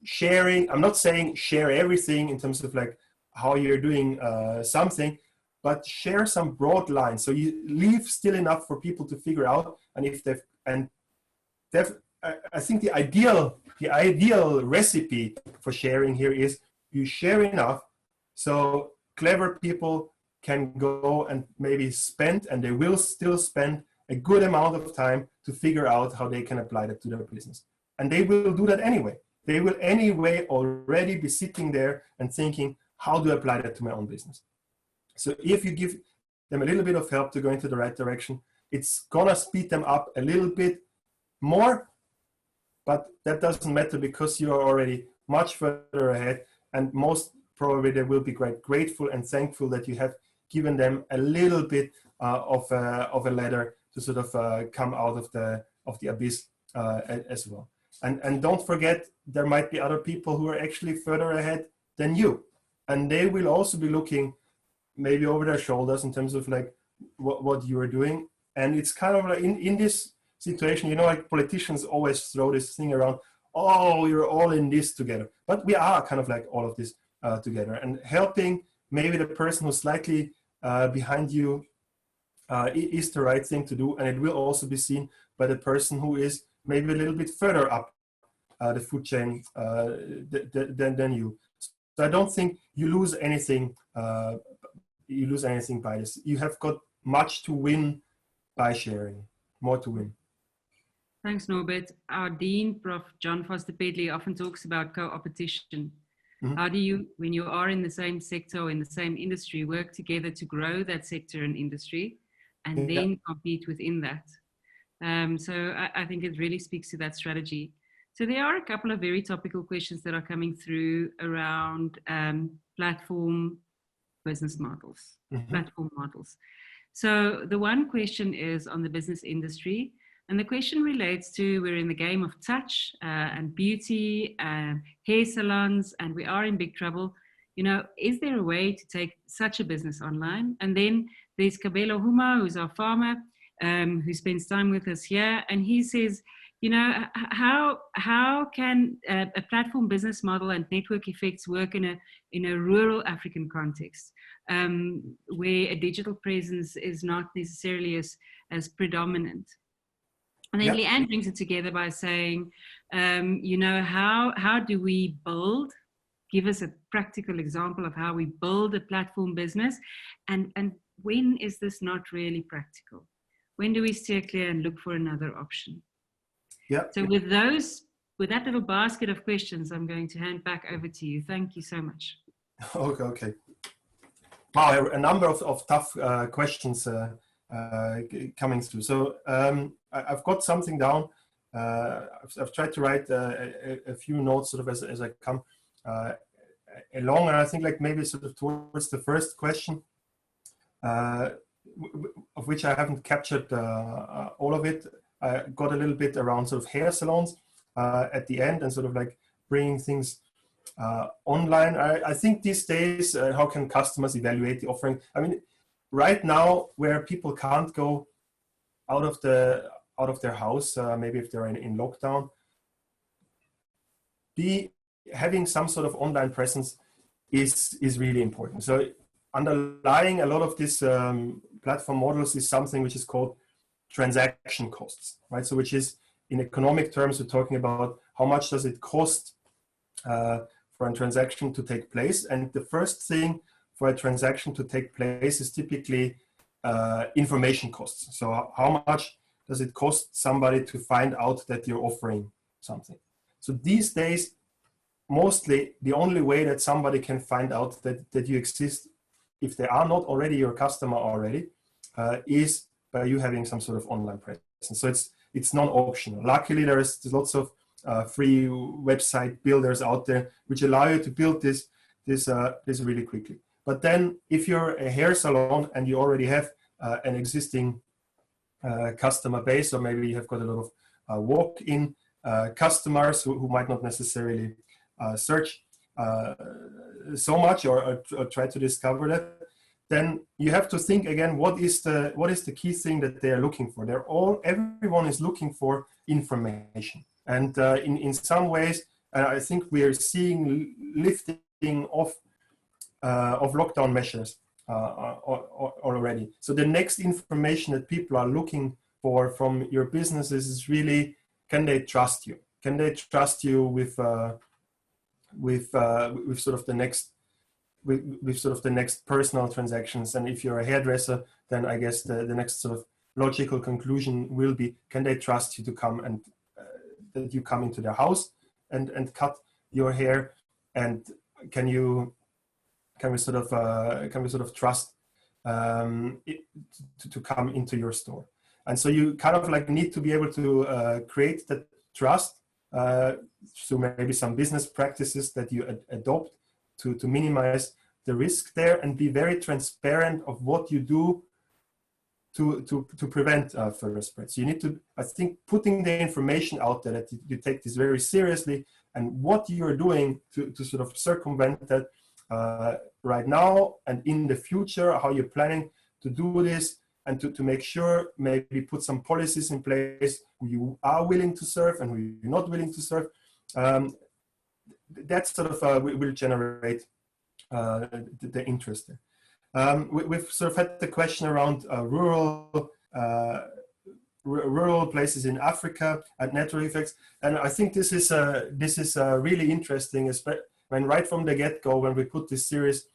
sharing, I'm not saying share everything in terms of like how you're doing something, but share some broad lines. So you leave still enough for people to figure out. And if I think the ideal recipe for sharing here is you share enough so clever people can go and maybe spend, and they will still spend a good amount of time to figure out how they can apply that to their business. And they will do that anyway. They will anyway already be sitting there and thinking, how do I apply that to my own business? So if you give them a little bit of help to go into the right direction, it's gonna speed them up a little bit more, but that doesn't matter because you're already much further ahead, and most probably they will be quite grateful and thankful that you have given them a little bit of a ladder to sort of come out of the abyss as well. And don't forget, there might be other people who are actually further ahead than you, and they will also be looking maybe over their shoulders in terms of like what you are doing. And it's kind of like in this situation, you know, like politicians always throw this thing around, oh, you're all in this together. But we are kind of like all of this together, and helping maybe the person who's slightly behind you is the right thing to do. And it will also be seen by the person who is maybe a little bit further up the food chain than you. So I don't think you lose anything. You lose anything by this. You have got much to win by sharing, more to win. Thanks, Norbert. Our Dean, Prof. John Foster Pedley, often talks about co-opetition. Mm-hmm. How do you, when you are in the same sector or in the same industry, work together to grow that sector and industry, and then compete within that? So I think it really speaks to that strategy. So there are a couple of very topical questions that are coming through around platform business models, platform models. So the one question is on the business industry, and the question relates to, we're in the game of touch and beauty, hair salons, and we are in big trouble. You know, is there a way to take such a business online? And then there's Kabelo Huma, who's our farmer, who spends time with us here, and he says, you know, how can a platform business model and network effects work in a rural African context, where a digital presence is not necessarily as predominant? And then Leanne brings it together by saying, you know, how do we build? Give us a practical example of how we build a platform business, and when is this not really practical? When do we steer clear and look for another option? Yeah. So with that little basket of questions, I'm going to hand back over to you. Thank you so much. Okay. Wow, a number of tough questions coming through. So I've got something down. I've tried to write a few notes sort of as I come along, and I think like maybe sort of towards the first question, of which I haven't captured all of it. I got a little bit around sort of hair salons at the end, and sort of like bringing things online. I think these days, how can customers evaluate the offering? I mean, right now, where people can't go out of their house, maybe if they're in lockdown, having some sort of online presence is really important. So underlying a lot of this platform models is something which is called transaction costs, right? So which is in economic terms, we're talking about how much does it cost for a transaction to take place. And the first thing for a transaction to take place is typically information costs. So how much does it cost somebody to find out that you're offering something? So these days, mostly the only way that somebody can find out that you exist, if they are not already your customer already, is by you having some sort of online presence. So it's non-optional. Luckily, there's lots of free website builders out there which allow you to build this really quickly. But then if you're a hair salon and you already have an existing customer base, or maybe you have got a lot of walk-in customers who might not necessarily search so much or try to discover that, then you have to think again, what is the key thing that they are looking for? Everyone is looking for information. And in some ways, I think we are seeing lifting of lockdown measures already. So the next information that people are looking for from your businesses is really, can they trust you? Can they trust you with sort of the next with sort of the next personal transactions? And if you're a hairdresser, then I guess the next sort of logical conclusion will be, can they trust you to come and that you come into their house and cut your hair? And can we sort of trust to come into your store? And so you kind of like need to be able to create that trust through maybe some business practices that you adopt to minimize the risk there, and be very transparent of what you do to prevent further spread. So you need to, I think, putting the information out there that you take this very seriously, and what you're doing to sort of circumvent that right now and in the future, how you're planning to do this, and to make sure, maybe put some policies in place who you are willing to serve and who you're not willing to serve. That sort of will generate the interest there. We've sort of had the question around rural places in Africa and network effects, and I think this is really interesting. When right from the get-go, when we put this series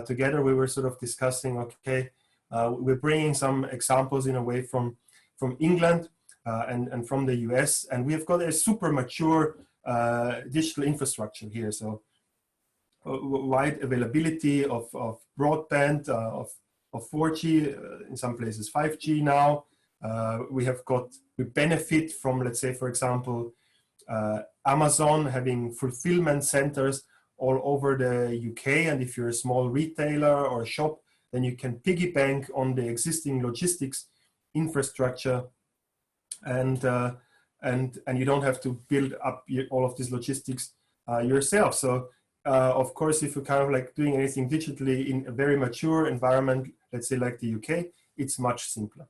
together, we were sort of discussing, okay, we're bringing some examples in a way from England and from the US, and we've got a super mature digital infrastructure here. So wide availability of broadband, of 4G, in some places 5G now. We benefit from, let's say, for example, Amazon having fulfillment centers all over the UK, and if you're a small retailer or a shop, then you can piggy bank on the existing logistics infrastructure, and you don't have to build up all of this logistics yourself. So of course, if you're kind of like doing anything digitally in a very mature environment, let's say like the UK, it's much simpler.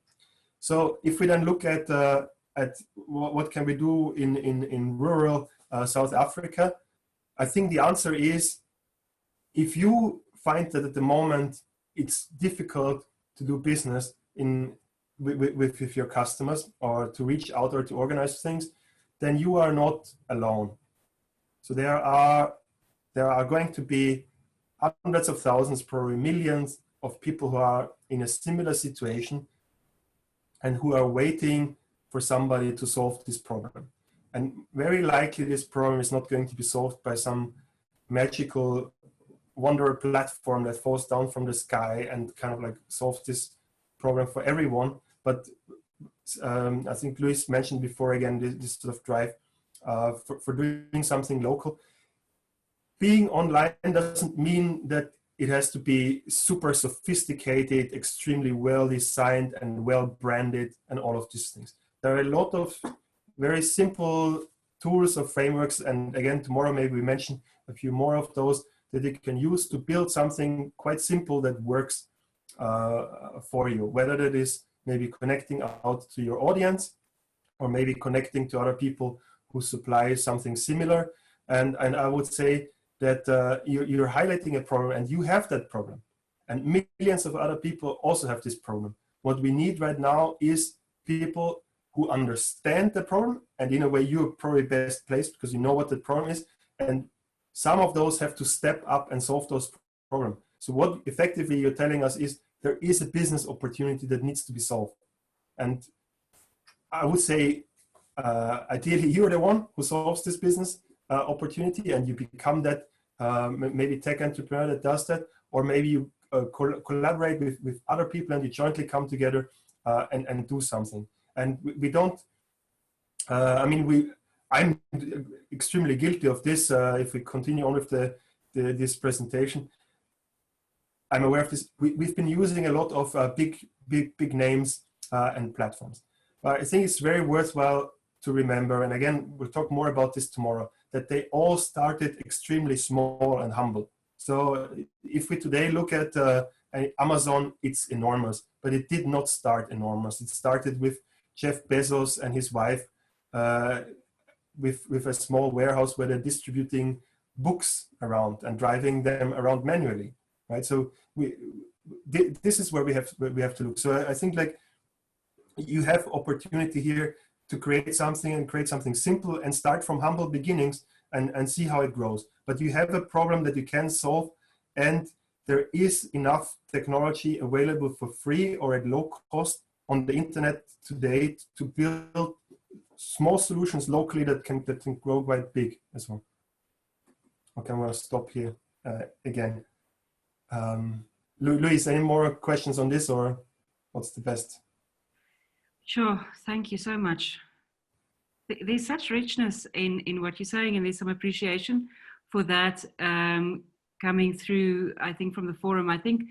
So if we then look at what can we do in rural South Africa, I think the answer is, if you find that at the moment it's difficult to do business with your customers, or to reach out or to organize things, then you are not alone. So there are going to be hundreds of thousands, probably millions of people who are in a similar situation and who are waiting for somebody to solve this problem. And very likely this problem is not going to be solved by some magical wonder platform that falls down from the sky and kind of like solves this problem for everyone. But I think Luis mentioned before, again, this sort of drive for doing something local. Being online doesn't mean that it has to be super sophisticated, extremely well designed and well branded and all of these things. There are a lot of very simple tools or frameworks, and again, tomorrow maybe we mention a few more of those that you can use to build something quite simple that works for you, whether that is maybe connecting out to your audience, or maybe connecting to other people who supply something similar. And I would say that you're highlighting a problem, and you have that problem, and millions of other people also have this problem. What we need right now is people who understand the problem, and in a way you're probably best placed because you know what the problem is, and some of those have to step up and solve those problems. So what effectively you're telling us is there is a business opportunity that needs to be solved. And I would say ideally you're the one who solves this business opportunity, and you become that maybe tech entrepreneur that does that, or maybe you collaborate with other people and you jointly come together and do something. And we don't, I'm extremely guilty of this. If we continue on with this presentation, I'm aware of this. We've been using a lot of big names and platforms. I think it's very worthwhile to remember, and again, we'll talk more about this tomorrow, that they all started extremely small and humble. So if we today look at Amazon, it's enormous, but it did not start enormous. It started with Jeff Bezos and his wife with a small warehouse where they're distributing books around and driving them around manually, right? So this is where we have to look. So I think like you have opportunity here to create something and create something simple and start from humble beginnings and see how it grows. But you have a problem that you can solve, and there is enough technology available for free or at low cost on the internet today to build small solutions locally that can grow quite big as well. Okay, I'm going to stop here again. Luis, any more questions on this, or what's the best? Sure, thank you so much. There's such richness in what you're saying, and there's some appreciation for that coming through, I think, from the forum. I think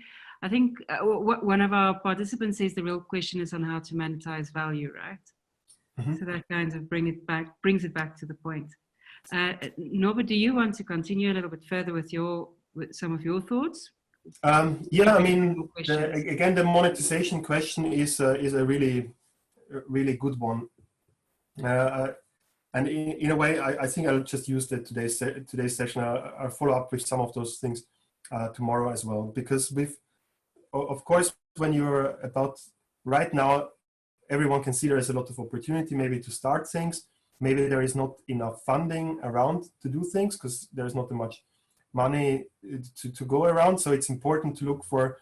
one of our participants says the real question is on how to monetize value, right? Mm-hmm. So that kind of brings it back to the point. Norbert, do you want to continue a little bit further with some of your thoughts? Yeah, I mean, again, the monetization question is a really good one. And in a way, I think I'll just use today's session. I'll follow up with some of those things tomorrow as well. Because of course, when you're right now, everyone can see there is a lot of opportunity maybe to start things. Maybe there is not enough funding around to do things because there's not much money to go around. So it's important to look for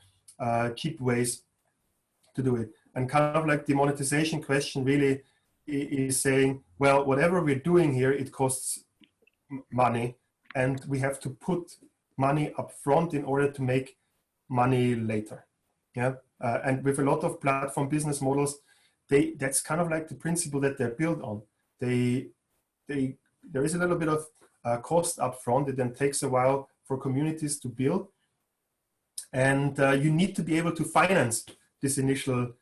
cheap ways to do it. And kind of like the monetization question really is saying, well, whatever we're doing here, it costs money, and we have to put money up front in order to make money later. Yeah, and with a lot of platform business models, that's kind of like the principle that they're built on. There is a little bit of cost up front. It then takes a while for communities to build, and you need to be able to finance this initial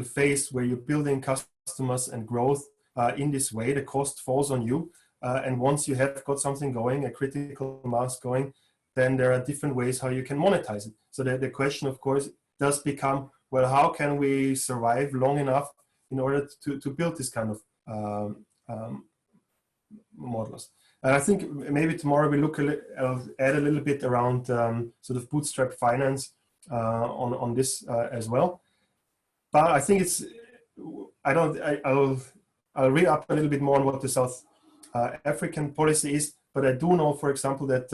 phase where you're building customers and growth in this way. The cost falls on you, and once you have got something going, a critical mass going, then there are different ways how you can monetize it. So the question, of course, does become, well, how can we survive long enough in order to build this kind of models? And I think maybe tomorrow we add a little bit around sort of bootstrap finance on this as well. But I think I'll read up a little bit more on what the South African policy is. But I do know, for example, that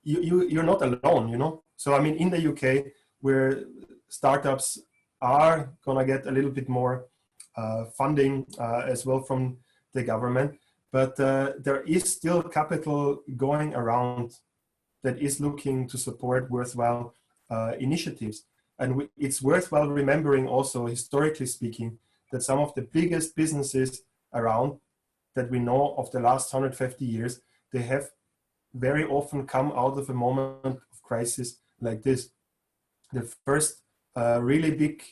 you're not alone, you know. So I mean, in the UK, where startups are gonna get a little bit more funding as well from the government, but there is still capital going around that is looking to support worthwhile initiatives. And it's worthwhile remembering also, historically speaking, that some of the biggest businesses around that we know of the last 150 years, they have very often come out of a moment of crisis like this. The first really big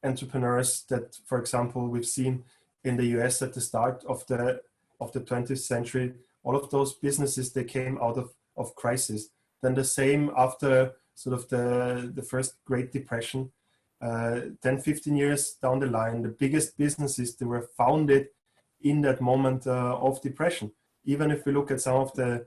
entrepreneurs that, for example, we've seen in the US at the start of the 20th century, all of those businesses, they came out of crisis. Then the same after sort of the first Great Depression, 10, 15 years down the line, the biggest businesses, they were founded in that moment of depression. Even if we look at some of the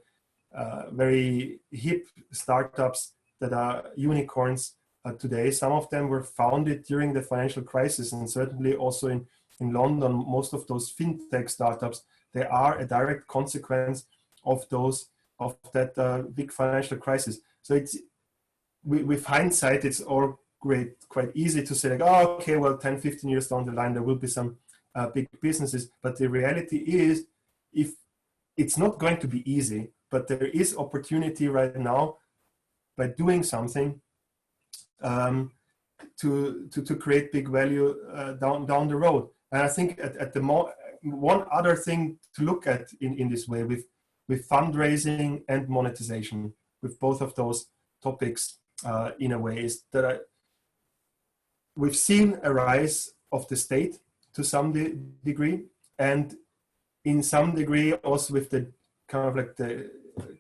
very hip startups that are unicorns today. Some of them were founded during the financial crisis, and certainly also in London, most of those fintech startups, they are a direct consequence of that big financial crisis. So it's with hindsight, it's all quite easy to say like, oh, okay, well, 10, 15 years down the line, there will be some big businesses. But the reality is, if it's not going to be easy, but there is opportunity right now by doing something to create big value down the road. And I think at the one other thing to look at in this way with fundraising and monetization, with both of those topics in a way, is that we've seen a rise of the state to some degree, and in some degree also with the kind of like the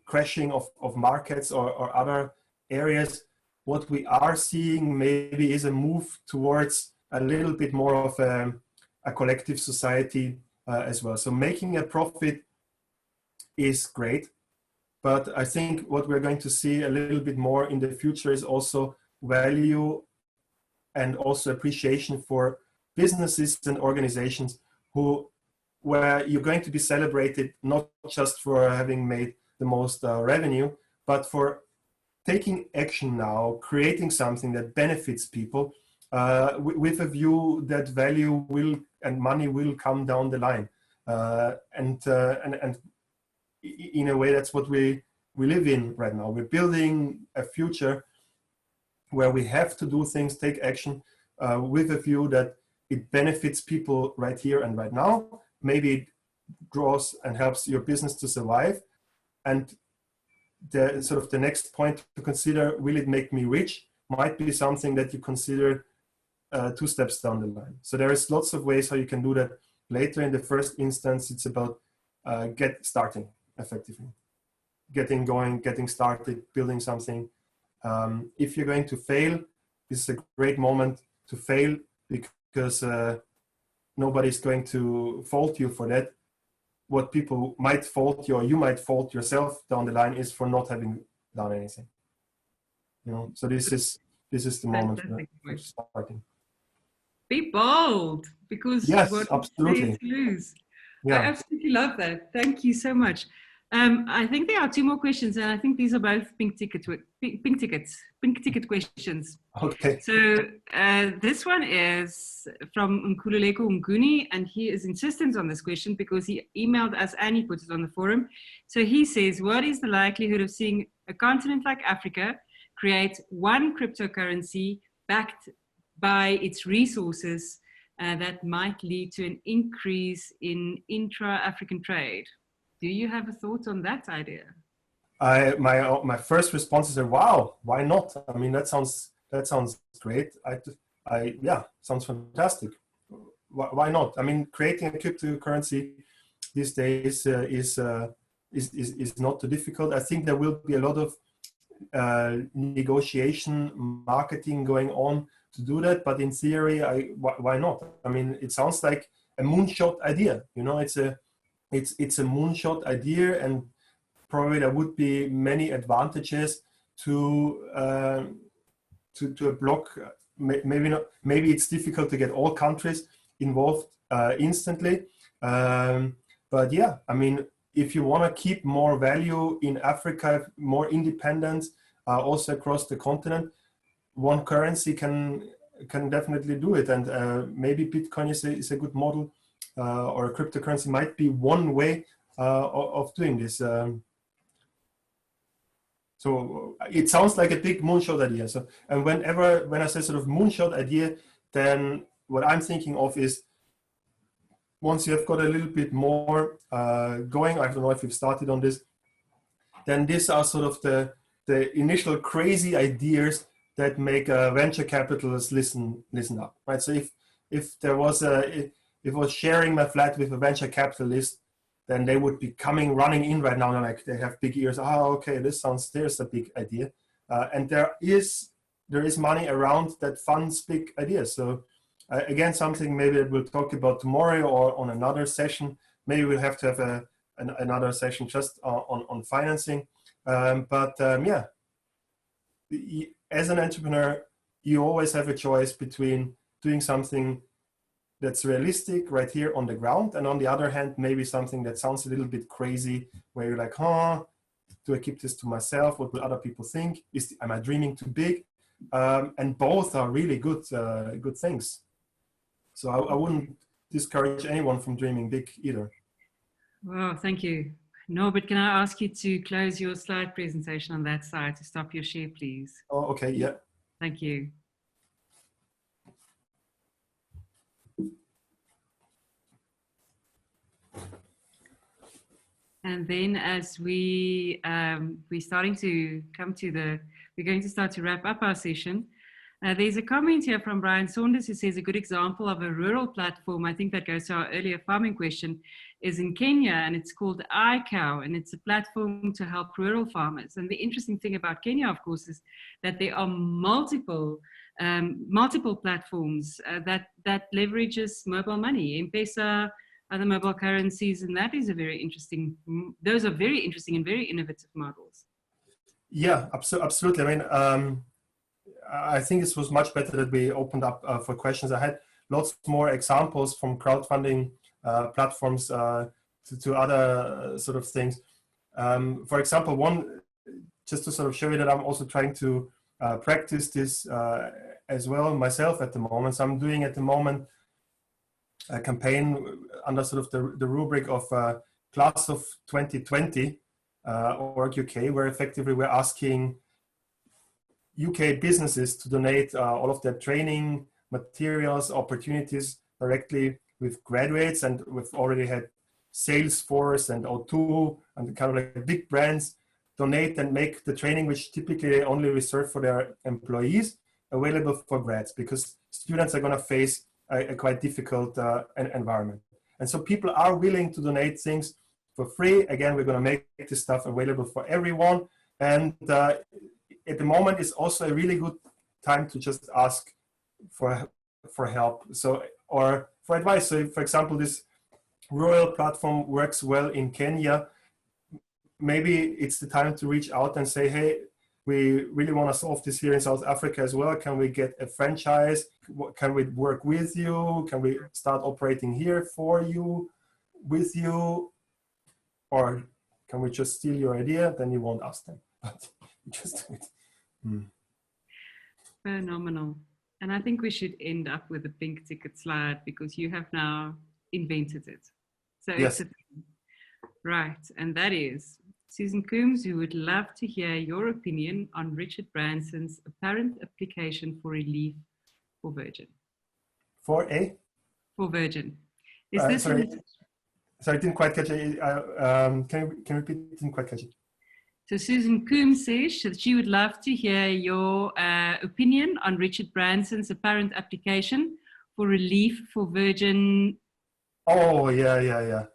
crashing of markets or other areas. What we are seeing maybe is a move towards a little bit more of a collective society as well. So making a profit is great, but I think what we're going to see a little bit more in the future is also value and also appreciation for businesses and organizations where you're going to be celebrated not just for having made the most revenue, but for taking action now, creating something that benefits people with a view that value will and money will come down the line. And in a way, that's what we live in right now. We're building a future where we have to do things, take action with a view that it benefits people right here and right now. Maybe it draws and helps your business to survive. And the sort of the next point to consider, will it make me rich, might be something that you consider 2 steps down the line. So there is lots of ways how you can do that later. In the first instance, it's about starting effectively, getting going, getting started, building something. If you're going to fail, this is a great moment to fail, because nobody's going to fault you for that. What people might fault you, or you might fault yourself down the line, is for not having done anything. You know, so this is the moment for starting. Be bold, because yes, what absolutely. to lose. Yeah. I absolutely love that. Thank you so much. I think there are 2 more questions, and I think these are both pink ticket questions. Okay. So this one is from Nkululeko Nguni, and he is insistent on this question because he emailed us and he put it on the forum. So he says, what is the likelihood of seeing a continent like Africa create one cryptocurrency backed by its resources that might lead to an increase in intra-African trade? Do you have a thought on that idea? My first response is, wow, why not? I mean, that sounds great. Yeah, sounds fantastic. Why not? I mean, creating a cryptocurrency these days is not too difficult. I think there will be a lot of negotiation, marketing going on to do that. But in theory, why not? I mean, it sounds like a moonshot idea. You know, it's a moonshot idea, and probably there would be many advantages to a block. Maybe not. Maybe it's difficult to get all countries involved instantly. But yeah, I mean, if you want to keep more value in Africa, more independence, also across the continent, one currency can definitely do it. And maybe Bitcoin is a good model. Or a cryptocurrency might be one way of doing this. So it sounds like a big moonshot idea. So, and when I say sort of moonshot idea, then what I'm thinking of is, once you have got a little bit more going, I don't know if you've started on this, then these are sort of the initial crazy ideas that make venture capitalists listen up, right? So if there was if I was sharing my flat with a venture capitalist, then they would be running in right now, and like they have big ears. Oh, okay, there's a big idea, and there is money around that funds big ideas. So again, something maybe that we'll talk about tomorrow or on another session. Maybe we'll have to have another session just on financing. Yeah, as an entrepreneur, you always have a choice between doing something that's realistic right here on the ground, and on the other hand, maybe something that sounds a little bit crazy, where you're like, huh, do I keep this to myself? What will other people think? Am I dreaming too big? And both are really good things. So I wouldn't discourage anyone from dreaming big either. Well, thank you. Norbert, can I ask you to close your slide presentation on that side to stop your share, please? Oh, okay, yeah. Thank you. And then as we're starting to come to we're going to start to wrap up our session. There's a comment here from Brian Saunders who says a good example of a rural platform, I think that goes to our earlier farming question, is in Kenya, and it's called iCow, and it's a platform to help rural farmers. And the interesting thing about Kenya, of course, is that there are multiple platforms that leverages mobile money, M-Pesa, other mobile currencies, and that is those are very interesting and very innovative models. Yeah, absolutely. I mean, I think this was much better that we opened up for questions. I had lots more examples from crowdfunding platforms to other sort of things. For example, one, just to sort of show you that I'm also trying to practice this as well myself at the moment. So I'm doing at the moment a campaign under sort of the rubric of Class of 2020 Org UK, where effectively we're asking UK businesses to donate all of their training materials, opportunities directly with graduates, and we've already had Salesforce and O2 and kind of like big brands donate and make the training, which typically they only reserve for their employees, available for grads, because students are going to face a quite difficult environment. And so people are willing to donate things for free. Again, we're going to make this stuff available for everyone. And at the moment, it's also a really good time to just ask for help, or for advice. So, for example, this rural platform works well in Kenya. Maybe it's the time to reach out and say, hey, we really want to solve this here in South Africa as well. Can we get a franchise? Can we work with you? Can we start operating here for you, with you? Or can we just steal your idea? Then you won't ask them. But just do it. Phenomenal. And I think we should end up with a pink ticket slide, because you have now invented it. So yes. Right. And that is Susan Coombs, who would love to hear your opinion on Richard Branson's apparent application for relief for Virgin. For Virgin. Sorry, I didn't quite catch it. Can you repeat? Didn't quite catch it. So Susan Coombs says that she would love to hear your opinion on Richard Branson's apparent application for relief for Virgin. Oh, yeah.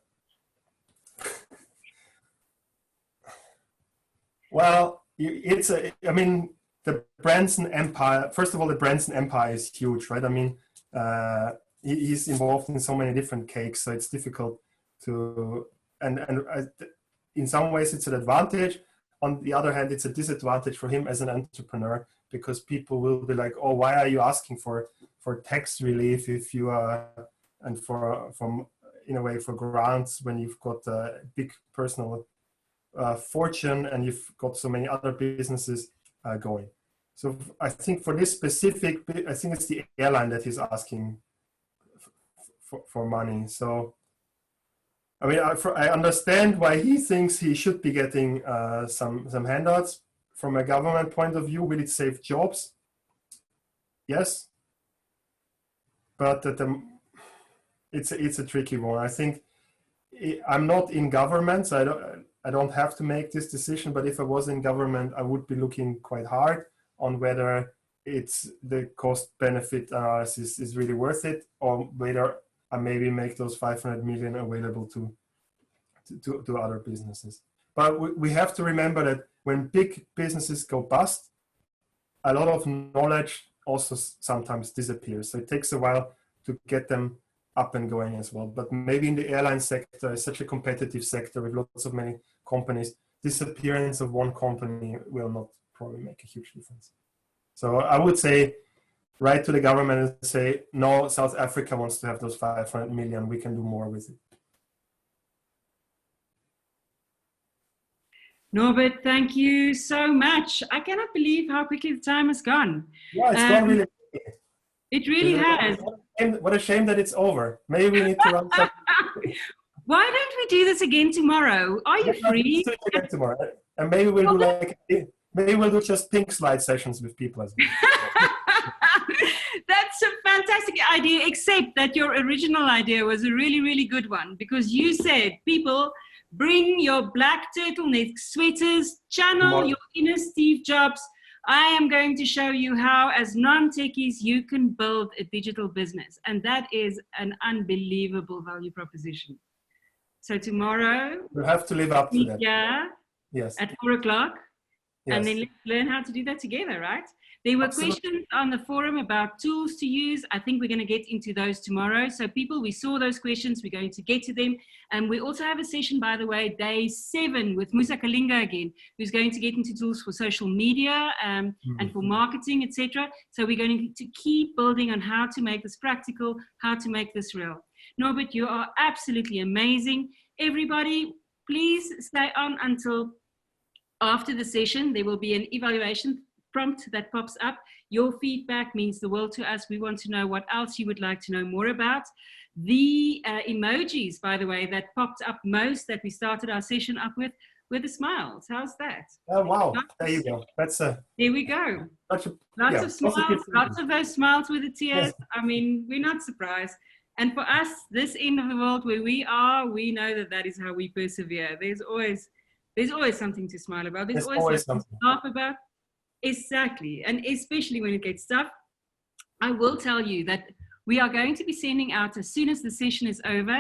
Well, I mean, the Branson empire, first of all, the Branson empire is huge, right? I mean, he's involved in so many different cakes, so it's difficult to, and in some ways it's an advantage. On the other hand, it's a disadvantage for him as an entrepreneur, because people will be like, oh, why are you asking for tax relief if you are, and in a way for grants when you've got a big personal fortune and you've got so many other businesses going. So I think for this specific, I think it's the airline that he's asking for money. So I mean, I understand why he thinks he should be getting some handouts. From a government point of view, will it save jobs? Yes, but it's a tricky one. I think I'm not in government, so I don't have to make this decision. But if I was in government, I would be looking quite hard on whether it's the cost-benefit analysis is really worth it, or whether I maybe make those 500 million available to other businesses. But we have to remember that when big businesses go bust, a lot of knowledge also sometimes disappears. So it takes a while to get them up and going as well. But maybe in the airline sector, it's such a competitive sector with lots of many companies, disappearance of one company will not probably make a huge difference. So I would say write to the government and say, no, South Africa wants to have those 500 million. We can do more with it. Norbert, thank you so much. I cannot believe how quickly the time has gone. Yeah, it's gone really quickly. It really has. What a shame that it's over. Maybe we need to run some. Why don't we do this again tomorrow? Are you free? Again tomorrow. And maybe we'll do just pink slide sessions with people as well. That's a fantastic idea, except that your original idea was a really, really good one, because you said, people, bring your black turtleneck sweaters, channel your inner Steve Jobs. I am going to show you how, as non-techies, you can build a digital business. And that is an unbelievable value proposition. So tomorrow, we'll have to live up to that. Yeah. Yes. At 4 o'clock. Yes. And then let's learn how to do that together, right? There were questions on the forum about tools to use. I think we're going to get into those tomorrow. So people, we saw those questions. We're going to get to them. And we also have a session, by the way, day 7 with Musa Kalinga again, who's going to get into tools for social media and for marketing, etc. So we're going to keep building on how to make this practical, how to make this real. Norbert, you are absolutely amazing. Everybody, please stay on until after the session. There will be an evaluation prompt that pops up. Your feedback means the world to us. We want to know what else you would like to know more about. The emojis, by the way, that popped up most that we started our session up with were the smiles. How's that? Oh, wow. There you go. That's there we go. Lots of smiles, lots of those smiles with the tears. Yes. I mean, we're not surprised. And for us, this end of the world where we are, we know that that is how we persevere. There's always something to smile about. There's always something to laugh about. Exactly. And especially when it gets tough. I will tell you that we are going to be sending out, as soon as the session is over,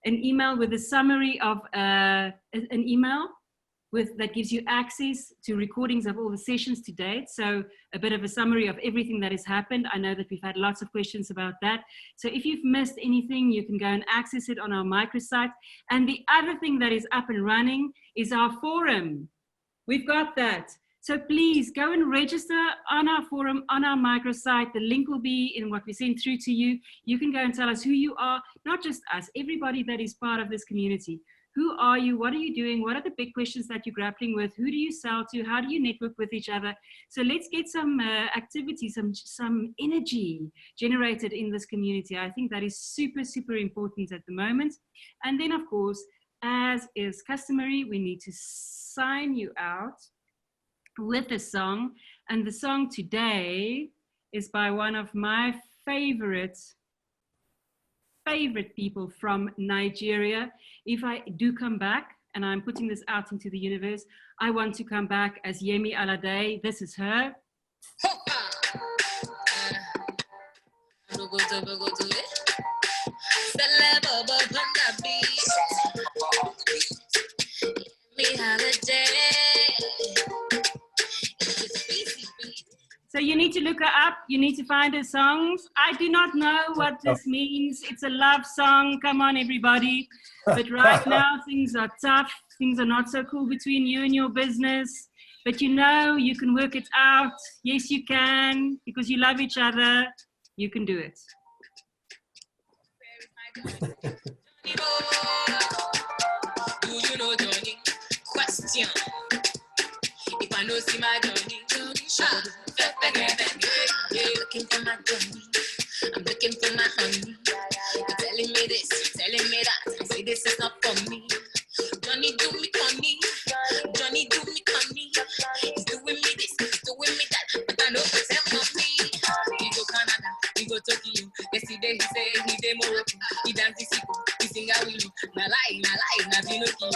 an email with a summary of an email that gives you access to recordings of all the sessions to date. So a bit of a summary of everything that has happened. I know that we've had lots of questions about that. So if you've missed anything, you can go and access it on our microsite. And the other thing that is up and running is our forum. We've got that. So please go and register on our forum, on our microsite. The link will be in what we send through to you. You can go and tell us who you are, not just us, everybody that is part of this community. Who are you? What are you doing? What are the big questions that you're grappling with? Who do you sell to? How do you network with each other? So let's get some activity, some energy generated in this community. I think that is super, super important at the moment. And then, of course, as is customary, we need to sign you out with a song. And the song today is by one of my favorite people from Nigeria. If I do come back, and I'm putting this out into the universe, I want to come back as Yemi Alade. This is her. So you need to look her up. You need to find her songs. I do not know what this means. It's a love song. Come on, everybody. But right now, things are tough. Things are not so cool between you and your business. But you know, you can work it out. Yes, you can. Because you love each other. You can do it. Do you know Johnny? Question. If I know see my Johnny, looking for my Johnny. I'm looking for my honey. You're telling me this, telling me that. I say this is not for me. Johnny do me honey. Johnny do me honey. He's doing me this, he's doing me that. But I know it's him for me. We go Canada, we go Tokyo. Yesterday he say he did Morocco. He dance the Siko, he sing a willow. Na lie, na Pinocchio.